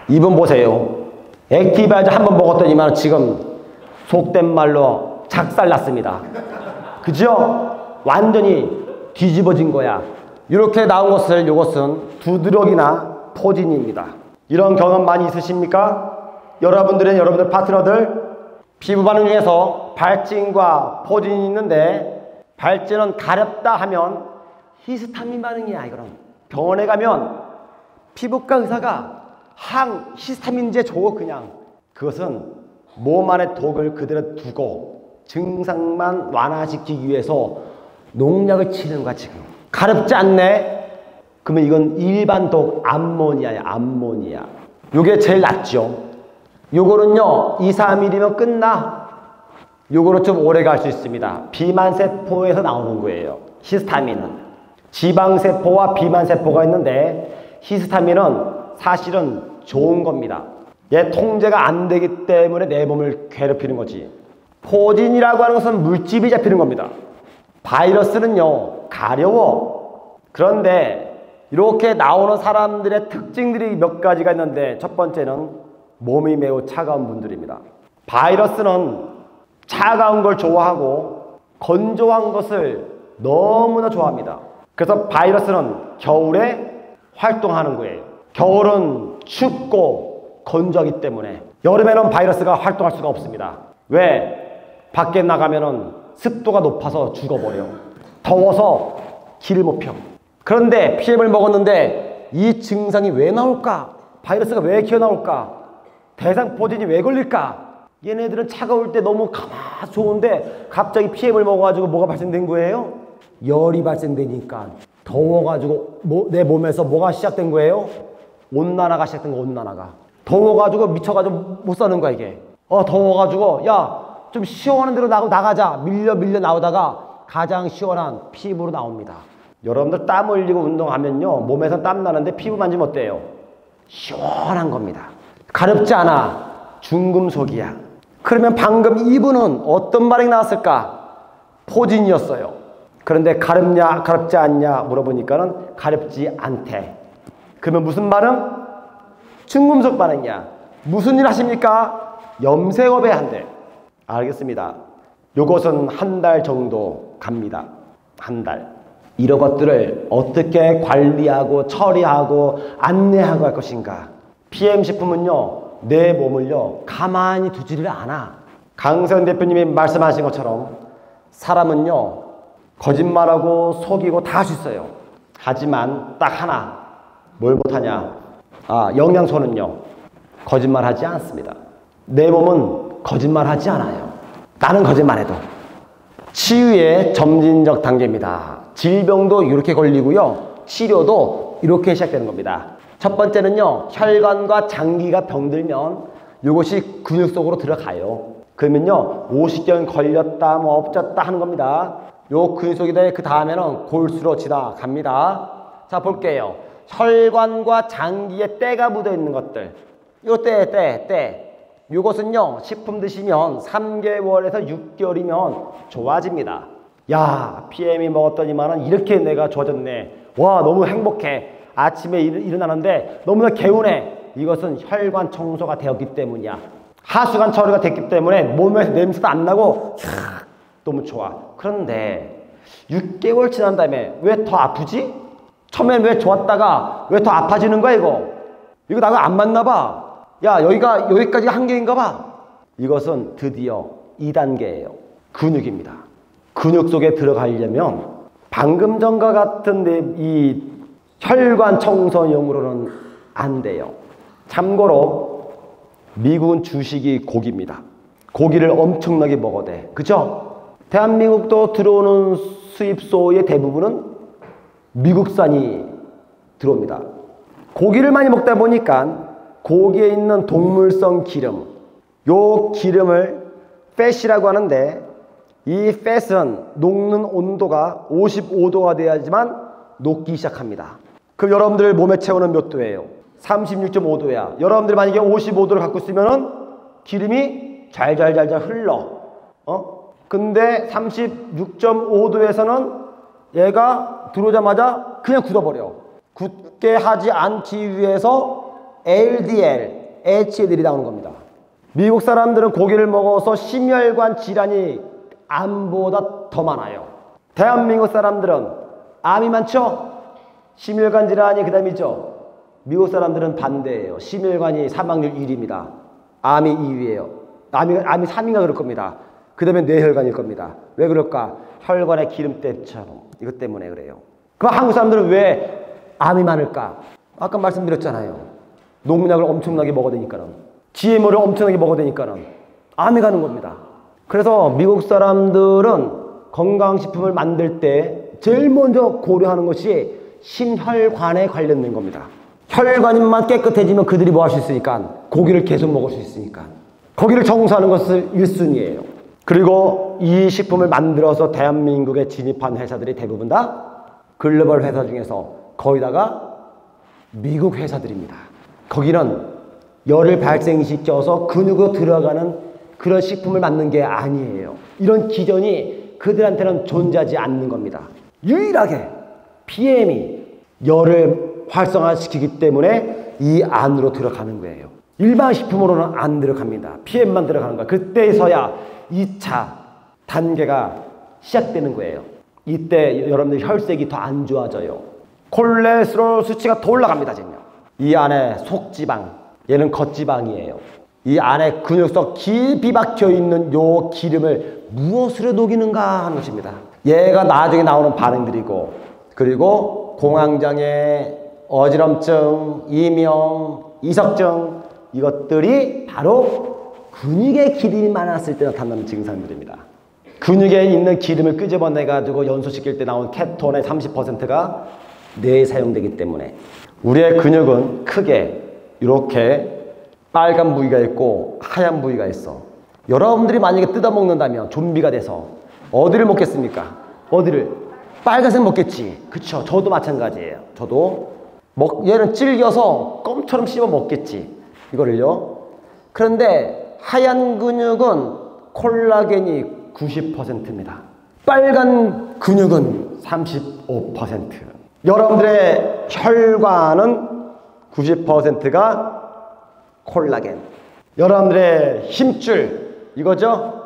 이분 보세요. 액티바이저 한번 먹었더니만 지금 속된 말로 작살났습니다. 그죠? 완전히 뒤집어진 거야. 이렇게 나온 것을, 이것은 두드러기나 포진입니다. 이런 경험 많이 있으십니까? 여러분들 파트너들, 피부 반응 중에서 발진과 포진이 있는데, 발진은 가렵다 하면 히스타민 반응이야. 이거는 병원에 가면 피부과 의사가 히스타민제 줘, 그냥. 그것은 몸 안에 독을 그대로 두고 증상만 완화시키기 위해서 농약을 치는 거야. 지금 가렵지 않네? 그러면 이건 일반 독 암모니아야. 암모니아. 요게 제일 낫죠. 요거는요 2, 3일이면 끝나. 요거로 좀 오래 갈 수 있습니다. 비만세포에서 나오는 거예요. 히스타민은 지방세포와 비만세포가 있는데, 히스타민은 사실은 좋은 겁니다. 얘 통제가 안 되기 때문에 내 몸을 괴롭히는 거지. 포진이라고 하는 것은 물집이 잡히는 겁니다. 바이러스는요 가려워. 그런데 이렇게 나오는 사람들의 특징들이 몇 가지가 있는데, 첫 번째는 몸이 매우 차가운 분들입니다. 바이러스는 차가운 걸 좋아하고 건조한 것을 너무나 좋아합니다. 그래서 바이러스는 겨울에 활동하는 거예요. 겨울은 춥고 건조하기 때문에. 여름에는 바이러스가 활동할 수가 없습니다. 왜? 밖에 나가면은 습도가 높아서 죽어버려. 더워서 길을 못 펴. 그런데 PM을 먹었는데 이 증상이 왜 나올까? 바이러스가 왜 기어나올까? 대상포진이 왜 걸릴까? 얘네들은 차가울 때 너무 가만 좋은데 갑자기 PM을 먹어가지고 뭐가 발생된 거예요? 열이 발생되니까. 더워가지고 내 몸에서 뭐가 시작된 거예요? 온난화가 시작된 거. 온난화가 더워가지고 미쳐가지고 못 사는 거야 이게. 더워가지고 야 좀 시원한 데로 나가자. 밀려 나오다가 가장 시원한 피부로 나옵니다. 여러분들 땀 흘리고 운동하면요 몸에서 땀 나는데 피부 만지면 어때요? 시원한 겁니다. 가렵지 않아. 중금속이야. 그러면 방금 이분은 어떤 반응이 나왔을까? 포진이었어요. 그런데 가렵냐 가렵지 않냐 물어보니까는 가렵지 않대. 그러면 무슨 반응? 중금속 반응이야. 무슨 일 하십니까? 염색업에 한대. 알겠습니다. 요것은 한 달 정도 갑니다. 한 달. 이런 것들을 어떻게 관리하고 처리하고 안내하고 할 것인가. PM식품은요 내 몸을요 가만히 두지를 않아. 강세현 대표님이 말씀하신 것처럼 사람은요 거짓말하고 속이고 다 할 수 있어요. 하지만 딱 하나, 뭘 못하냐. 영양소는요 거짓말하지 않습니다. 내 몸은 거짓말하지 않아요. 나는 거짓말해도. 치유의 점진적 단계입니다. 질병도 이렇게 걸리고요 치료도 이렇게 시작되는 겁니다. 첫 번째는요 혈관과 장기가 병들면 이것이 근육 속으로 들어가요. 그러면요 50개월 걸렸다 뭐 없었다 하는 겁니다. 요 근육 속에 그 다음에는 골수로 지나갑니다. 자 볼게요. 혈관과 장기에 때가 묻어 있는 것들. 요 때. 요것은요 식품 드시면 3개월에서 6개월이면 좋아집니다. 야, PM이 먹었더니만은 이렇게 내가 좋아졌네. 와, 너무 행복해. 아침에 일어나는데 너무나 개운해. 이것은 혈관 청소가 되었기 때문이야. 하수관 처리가 됐기 때문에 몸에 냄새도 안 나고 너무 좋아. 그런데 6개월 지난 다음에 왜 더 아프지? 처음엔 왜 좋았다가 왜 더 아파지는 거야 이거? 이거 나하고 안 맞나 봐. 야, 여기까지가 한계인가 봐. 이것은 드디어 2단계예요. 근육입니다. 근육 속에 들어가려면 방금 전과 같은 이 혈관 청소용으로는 안 돼요. 참고로 미국은 주식이 고기입니다. 고기를 엄청나게 먹어야 돼. 그죠? 대한민국도 들어오는 수입소의 대부분은 미국산이 들어옵니다. 고기를 많이 먹다 보니까 고기에 있는 동물성 기름, 요 기름을 팻이라고 하는데, 이 팻은 녹는 온도가 55도가 돼야지만 녹기 시작합니다. 그럼 여러분들 몸에 체온은 몇 도예요? 36.5도야. 여러분들이 만약에 55도를 갖고 있으면은 기름이 잘잘잘잘 흘러. 근데 36.5도에서는 얘가 들어오자마자 그냥 굳어버려. 굳게 하지 않기 위해서 LDL, HDL이 나오는 겁니다. 미국 사람들은 고기를 먹어서 심혈관 질환이 암보다 더 많아요. 대한민국 사람들은 암이 많죠? 심혈관 질환이 그 다음이죠. 미국 사람들은 반대예요. 심혈관이 사망률 1위입니다. 암이 2위예요. 암이 3위가 그럴 겁니다. 그 다음에 뇌혈관일 겁니다. 왜 그럴까? 혈관의 기름때처럼. 이것 때문에 그래요. 그럼 한국 사람들은 왜 암이 많을까? 아까 말씀드렸잖아요. 농약을 엄청나게 먹어야 되니까는. GMO를 엄청나게 먹어야 되니까는 암이 가는 겁니다. 그래서 미국 사람들은 건강식품을 만들 때 제일 먼저 고려하는 것이 심혈관에 관련된 겁니다. 혈관만 깨끗해지면 그들이 뭐 할 수 있으니까 고기를 계속 먹을 수 있으니까 거기를 청소하는 것을 1순위예요. 그리고 이 식품을 만들어서 대한민국에 진입한 회사들이 대부분 다 글로벌 회사 중에서 거의 다가 미국 회사들입니다. 거기는 열을 발생시켜서 근육으로 들어가는 그런 식품을 만든 게 아니에요. 이런 기전이 그들한테는 존재하지 않는 겁니다. 유일하게 PM이 열을 활성화시키기 때문에 이 안으로 들어가는 거예요. 일반 식품으로는 안 들어갑니다. PM만 들어가는 거야. 그때서야 2차 단계가 시작되는 거예요. 이때 여러분들 혈색이 더 안 좋아져요. 콜레스테롤 수치가 더 올라갑니다. 이 안에 속지방, 얘는 겉지방이에요. 이 안에 근육 속 깊이 박혀있는 요 기름을 무엇으로 녹이는가 하는 것입니다. 얘가 나중에 나오는 반응들이고, 그리고 공황장애, 어지럼증, 이명, 이석증, 이것들이 바로 근육에 기름이 많았을 때 나타나는 증상들입니다. 근육에 있는 기름을 끄집어내가지고 연소시킬 때 나온 케톤의 30%가 뇌에 사용되기 때문에 우리의 근육은 크게 이렇게 빨간 부위가 있고 하얀 부위가 있어. 여러분들이 만약에 뜯어먹는다면 좀비가 돼서 어디를 먹겠습니까? 어디를? 빨간색 먹겠지. 그쵸? 저도 마찬가지예요. 저도 얘는 질겨서 껌처럼 씹어 먹겠지. 이거를요. 그런데 하얀 근육은 콜라겐이 90%입니다. 빨간 근육은 35%. 여러분들의 혈관은 90%가 콜라겐. 여러분들의 힘줄 이거죠?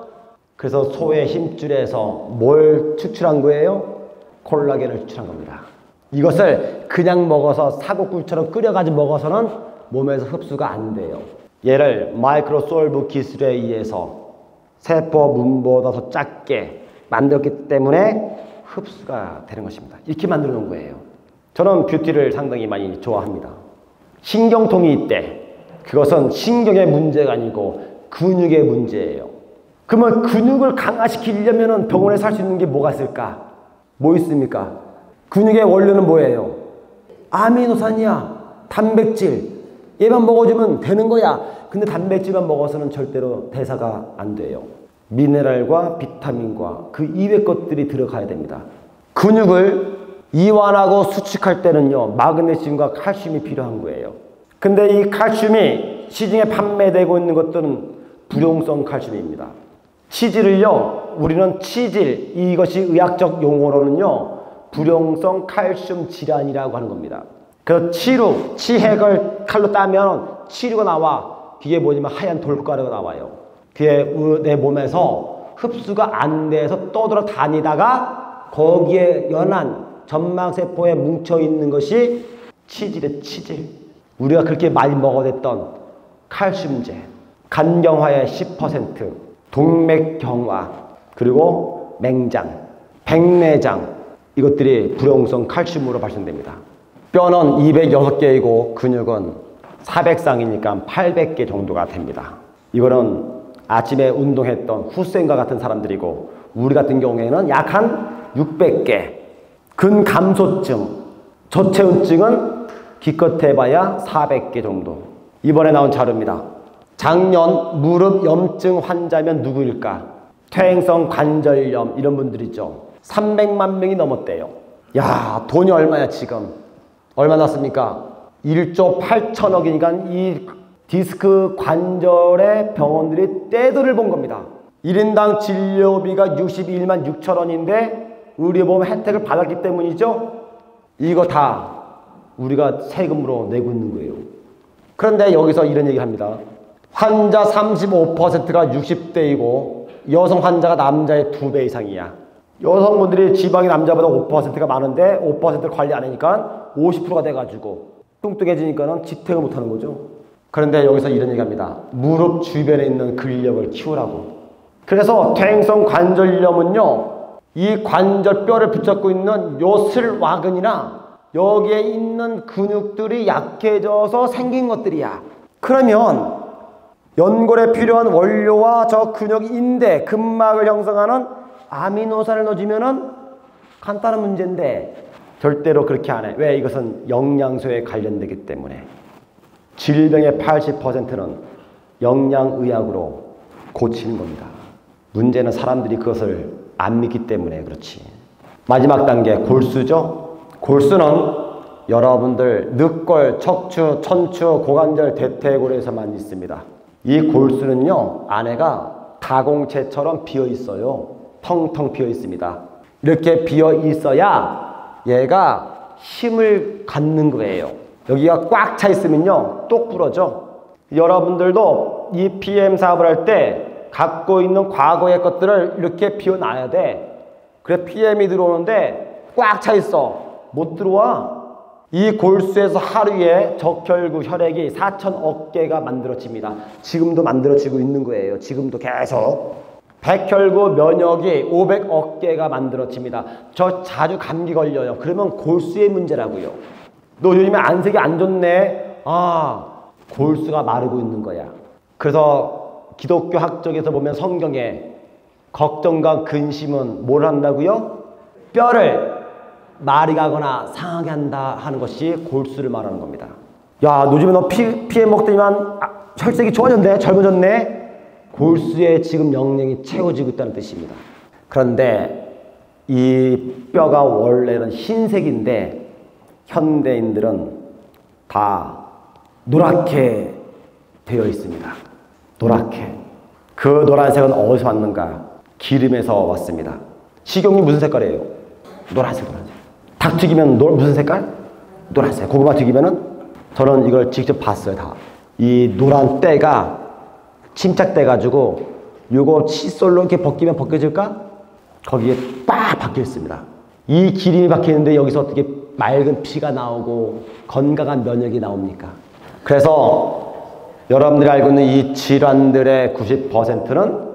그래서 소의 힘줄에서 뭘 추출한 거예요? 콜라겐을 추출한 겁니다. 이것을 그냥 먹어서 사골국처럼 끓여가지고 먹어서는 몸에서 흡수가 안 돼요. 얘를 마이크로솔브 기술에 의해서 세포 문보다 더 작게 만들었기 때문에 흡수가 되는 것입니다. 이렇게 만들어 놓은 거예요. 저는 뷰티를 상당히 많이 좋아합니다. 신경통이 있대. 그것은 신경의 문제가 아니고 근육의 문제예요. 그러면 근육을 강화시키려면 병원에 살 수 있는 게 뭐가 있을까? 뭐 있습니까? 근육의 원료는 뭐예요? 아미노산이야. 단백질. 얘만 먹어주면 되는 거야. 근데 단백질만 먹어서는 절대로 대사가 안 돼요. 미네랄과 비타민과 그 이외 것들이 들어가야 됩니다. 근육을 이완하고 수축할 때는요, 마그네슘과 칼슘이 필요한 거예요. 근데 이 칼슘이 시중에 판매되고 있는 것들은 불용성 칼슘입니다. 치질을요, 우리는 치질, 이것이 의학적 용어로는요, 불용성 칼슘 질환이라고 하는 겁니다. 그래서 치핵을 칼로 따면 치류가 나와. 그게 뭐냐면 하얀 돌가루가 나와요. 그게 내 몸에서 흡수가 안 돼서 떠돌아다니다가 거기에 연한 점막세포에 뭉쳐있는 것이 치질의 치질. 우리가 그렇게 많이 먹어댔던 칼슘제, 간경화의 10%, 동맥경화, 그리고 맹장, 백내장, 이것들이 불용성 칼슘으로 발생됩니다. 뼈는 206개이고 근육은 400쌍이니까 800개 정도가 됩니다. 이거는 아침에 운동했던 후센과 같은 사람들이고, 우리 같은 경우에는 약 한 600개. 근감소증, 저체온증은 기껏 해봐야 400개 정도. 이번에 나온 자료입니다. 작년 무릎 염증 환자면 누구일까? 퇴행성 관절염 이런 분들이죠. 300만 명이 넘었대요. 야, 돈이 얼마야 지금? 얼마 났습니까? 1조 8천억이니까 이 디스크 관절의 병원들이 떼돈을 본 겁니다. 1인당 진료비가 61만 6천 원인데 의료보험 혜택을 받았기 때문이죠. 이거 다 우리가 세금으로 내고 있는 거예요. 그런데 여기서 이런 얘기를 합니다. 환자 35%가 60대이고 여성 환자가 남자의 2배 이상이야. 여성분들이 지방이 남자보다 5%가 많은데 5%를 관리 안 하니까 50%가 돼가지고 뚱뚱해지니까는 지탱을 못하는 거죠. 그런데 여기서 이런 얘기합니다. 무릎 주변에 있는 근력을 키우라고. 그래서 퇴행성 관절염은요, 이 관절뼈를 붙잡고 있는 요 슬와근이나 여기에 있는 근육들이 약해져서 생긴 것들이야. 그러면 연골에 필요한 원료와 저 근육 인대, 근막을 형성하는 아미노산을 넣어주면은 간단한 문제인데 절대로 그렇게 안 해. 왜? 이것은 영양소에 관련되기 때문에. 질병의 80%는 영양의학으로 고치는 겁니다. 문제는 사람들이 그것을 안 믿기 때문에 그렇지. 마지막 단계 골수죠. 골수는 여러분들 늑골, 척추, 천추, 고관절, 대퇴골에서만 있습니다. 이 골수는요, 안에가 가공체처럼 비어 있어요. 텅텅 비어 있습니다. 이렇게 비어 있어야 얘가 힘을 갖는 거예요. 여기가 꽉 차 있으면요, 똑 부러져. 여러분들도 이 PM 사업을 할 때 갖고 있는 과거의 것들을 이렇게 비워놔야 돼. 그래 PM이 들어오는데 꽉 차 있어. 못 들어와. 이 골수에서 하루에 적혈구 혈액이 4천억 개가 만들어집니다. 지금도 만들어지고 있는 거예요. 지금도 계속. 백혈구 면역이 500억 개가 만들어집니다. 저 자주 감기 걸려요. 그러면 골수의 문제라고요. 너 요즘에 안색이 안 좋네. 아, 골수가 마르고 있는 거야. 그래서 기독교 학적에서 보면 성경에 걱정과 근심은 뭘 한다고요? 뼈를 마르게 하거나 상하게 한다 하는 것이 골수를 말하는 겁니다. 야, 요즘에 너 피해 먹더니만 혈색이 좋아졌네, 젊어졌네. 골수에 지금 영양이 채워지고 있다는 뜻입니다. 그런데 이 뼈가 원래는 흰색인데 현대인들은 다 노랗게 되어 있습니다. 노랗게. 그 노란색은 어디서 왔는가? 기름에서 왔습니다. 식용이 무슨 색깔이에요? 노란색, 노란색. 닭 튀기면 무슨 색깔? 노란색. 고구마 튀기면은 저는 이걸 직접 봤어요, 다. 이 노란 때가 침착돼가지고 요거 칫솔로 이렇게 벗기면 벗겨질까? 거기에 빡 박혀 있습니다. 이 기름이 박히는데 여기서 어떻게 맑은 피가 나오고 건강한 면역이 나옵니까? 그래서 여러분들이 알고 있는 이 질환들의 90%는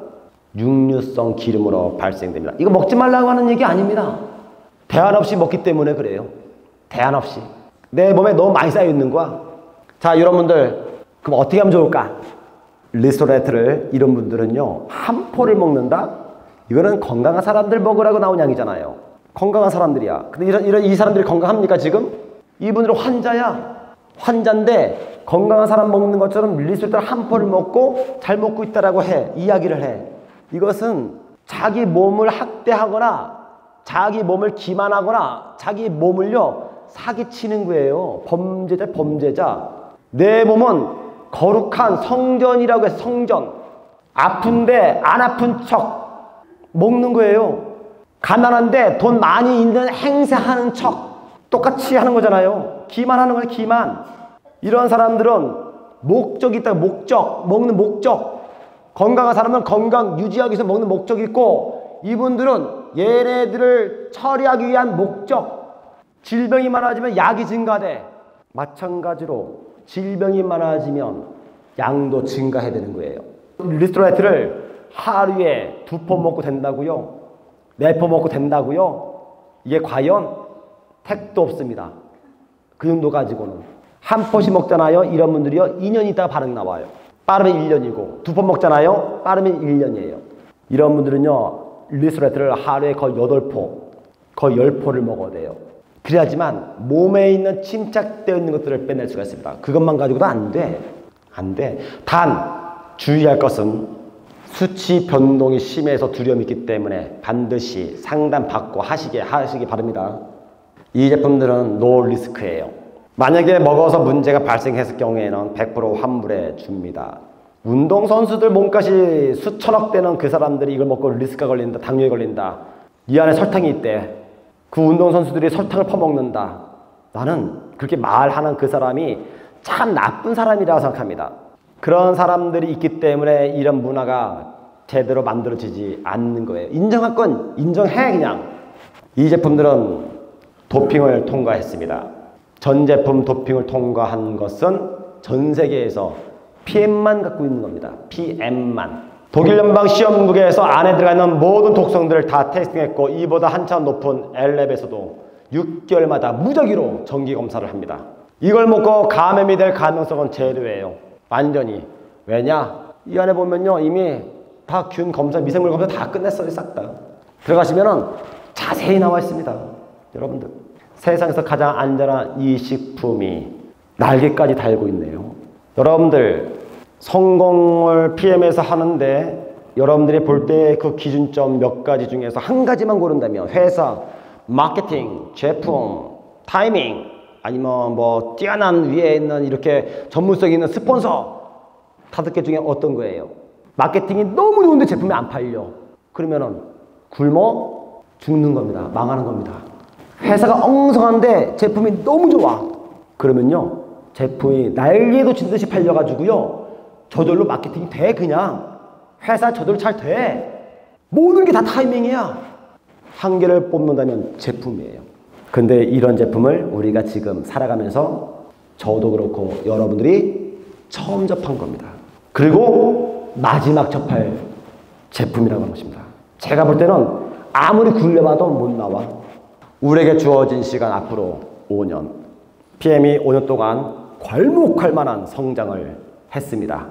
육류성 기름으로 발생됩니다. 이거 먹지 말라고 하는 얘기 아닙니다. 대안 없이 먹기 때문에 그래요. 대안 없이. 내 몸에 너무 많이 쌓여 있는 거야. 자, 여러분들 그럼 어떻게 하면 좋을까? 리소레트를 이런 분들은요, 한 포를 먹는다? 이거는 건강한 사람들 먹으라고 나온 양이잖아요. 건강한 사람들이야. 근데 이 사람들이 건강합니까 지금? 이분들은 환자야. 환자인데 건강한 사람 먹는 것처럼 리소레트를 한 포를 먹고 잘 먹고 있다라고 해. 이야기를 해. 이것은 자기 몸을 학대하거나 자기 몸을 기만하거나 자기 몸을요 사기치는 거예요. 범죄자, 범죄자. 내 몸은 거룩한 성전이라고 해서 성전. 아픈데 안 아픈 척 먹는 거예요. 가난한데 돈 많이 있는 행세하는 척 똑같이 하는 거잖아요. 기만하는 거예요. 기만. 이런 사람들은 목적이 있다. 목적. 먹는 목적. 건강한 사람은 건강 유지하기 위해서 먹는 목적이 있고, 이분들은 얘네들을 처리하기 위한 목적. 질병이 많아지면 약이 증가돼. 마찬가지로 질병이 많아지면 양도 증가해야 되는 거예요. 리스토레트를 하루에 2포 먹고 된다고요? 4포 먹고 된다고요? 이게 과연 택도 없습니다. 그 정도 가지고는. 한 포씩 먹잖아요. 이런 분들이요, 2년 있다가 반응 나와요. 빠르면 1년이고, 2포 먹잖아요. 빠르면 1년이에요. 이런 분들은요, 리스토레트를 하루에 거의 8포, 거의 10포를 먹어야 돼요. 그래야지만 몸에 있는 침착되어 있는 것들을 빼낼 수가 있습니다. 그것만 가지고도 안 돼. 안 돼. 단 주의할 것은 수치 변동이 심해서 두려움이 있기 때문에 반드시 상담받고 하시기 바랍니다. 이 제품들은 노 리스크예요. 만약에 먹어서 문제가 발생했을 경우에는 100% 환불해 줍니다. 운동선수들 몸값이 수천억 되는 그 사람들이 이걸 먹고 리스크가 걸린다, 당뇨에 걸린다. 이 안에 설탕이 있대. 그 운동선수들이 설탕을 퍼먹는다. 나는 그렇게 말하는 그 사람이 참 나쁜 사람이라고 생각합니다. 그런 사람들이 있기 때문에 이런 문화가 제대로 만들어지지 않는 거예요. 인정할 건 인정해 그냥. 이 제품들은 도핑을 통과했습니다. 전 제품 도핑을 통과한 것은 전 세계에서 PM만 갖고 있는 겁니다. PM만. 독일 연방 시험국에서 안에 들어가 있는 모든 독성들을 다 테스팅했고, 이보다 한참 높은 엘랩에서도 6개월마다 무작위로 정기검사를 합니다. 이걸 먹고 감염이 될 가능성은 제로예요. 완전히. 왜냐? 이 안에 보면요, 이미 다 균 검사, 미생물 검사 다 끝냈어요. 싹 다. 들어가시면은 자세히 나와 있습니다. 여러분들, 세상에서 가장 안전한 이 식품이 날개까지 달고 있네요. 여러분들, 성공을 PM에서 하는데 여러분들이 볼 때 그 기준점 몇 가지 중에서 한 가지만 고른다면, 회사, 마케팅, 제품, 타이밍, 아니면 뭐 뛰어난 위에 있는 이렇게 전문성 있는 스폰서, 5개 중에 어떤 거예요? 마케팅이 너무 좋은데 제품이 안 팔려. 그러면은 굶어 죽는 겁니다. 망하는 겁니다. 회사가 엉성한데 제품이 너무 좋아. 그러면요, 제품이 날개도 진듯이 팔려가지고요, 저절로 마케팅이 돼. 그냥 회사 저절로 잘 돼. 모든 게 다 타이밍이야. 한 개를 뽑는다면 제품이에요. 근데 이런 제품을 우리가 지금 살아가면서 저도 그렇고 여러분들이 처음 접한 겁니다. 그리고 마지막 접할 제품이라고 하는 것입니다. 제가 볼 때는 아무리 굴려봐도 못 나와. 우리에게 주어진 시간 앞으로 5년. PM이 5년 동안 괄목할 만한 성장을 했습니다.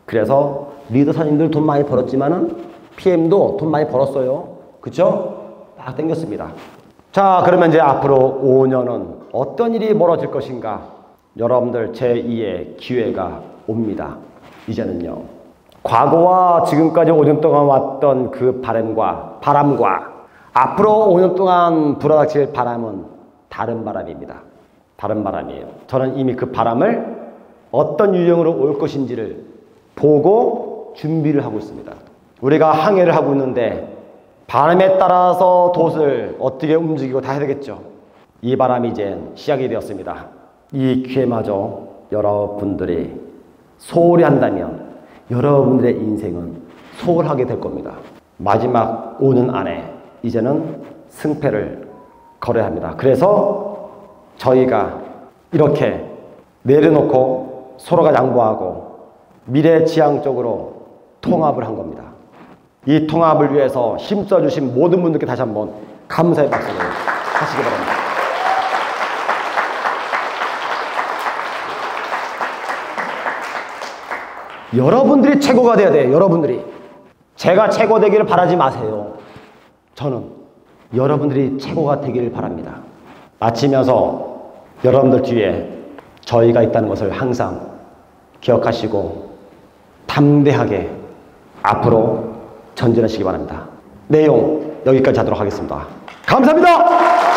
그래서 리더사님들 돈 많이 벌었지만은 PM도 돈 많이 벌었어요. 그쵸? 막 땡겼습니다. 자, 그러면 이제 앞으로 5년은 어떤 일이 벌어질 것인가? 여러분들 제2의 기회가 옵니다. 이제는요, 과거와 지금까지 5년 동안 왔던 그 바람과 앞으로 5년 동안 불어닥칠 바람은 다른 바람입니다. 다른 바람이에요. 저는 이미 그 바람을 어떤 유형으로 올 것인지를 보고 준비를 하고 있습니다. 우리가 항해를 하고 있는데 바람에 따라서 돛을 어떻게 움직이고 다 해야 되겠죠. 이 바람이 이제 시작이 되었습니다. 이 기회마저 여러분들이 소홀히 한다면 여러분들의 인생은 소홀하게 될 겁니다. 마지막 5년 안에 이제는 승패를 걸어야 합니다. 그래서 저희가 이렇게 내려놓고 서로가 양보하고 미래지향적으로 통합을 한 겁니다. 이 통합을 위해서 힘써주신 모든 분들께 다시 한번 감사의 박수를 하시기 바랍니다. 여러분들이 최고가 돼야 돼요. 여러분들이. 제가 최고 되기를 바라지 마세요. 저는 여러분들이 최고가 되기를 바랍니다. 마치면서 여러분들 뒤에 저희가 있다는 것을 항상 기억하시고 담대하게 앞으로 전진하시기 바랍니다. 내용 여기까지 하도록 하겠습니다. 감사합니다.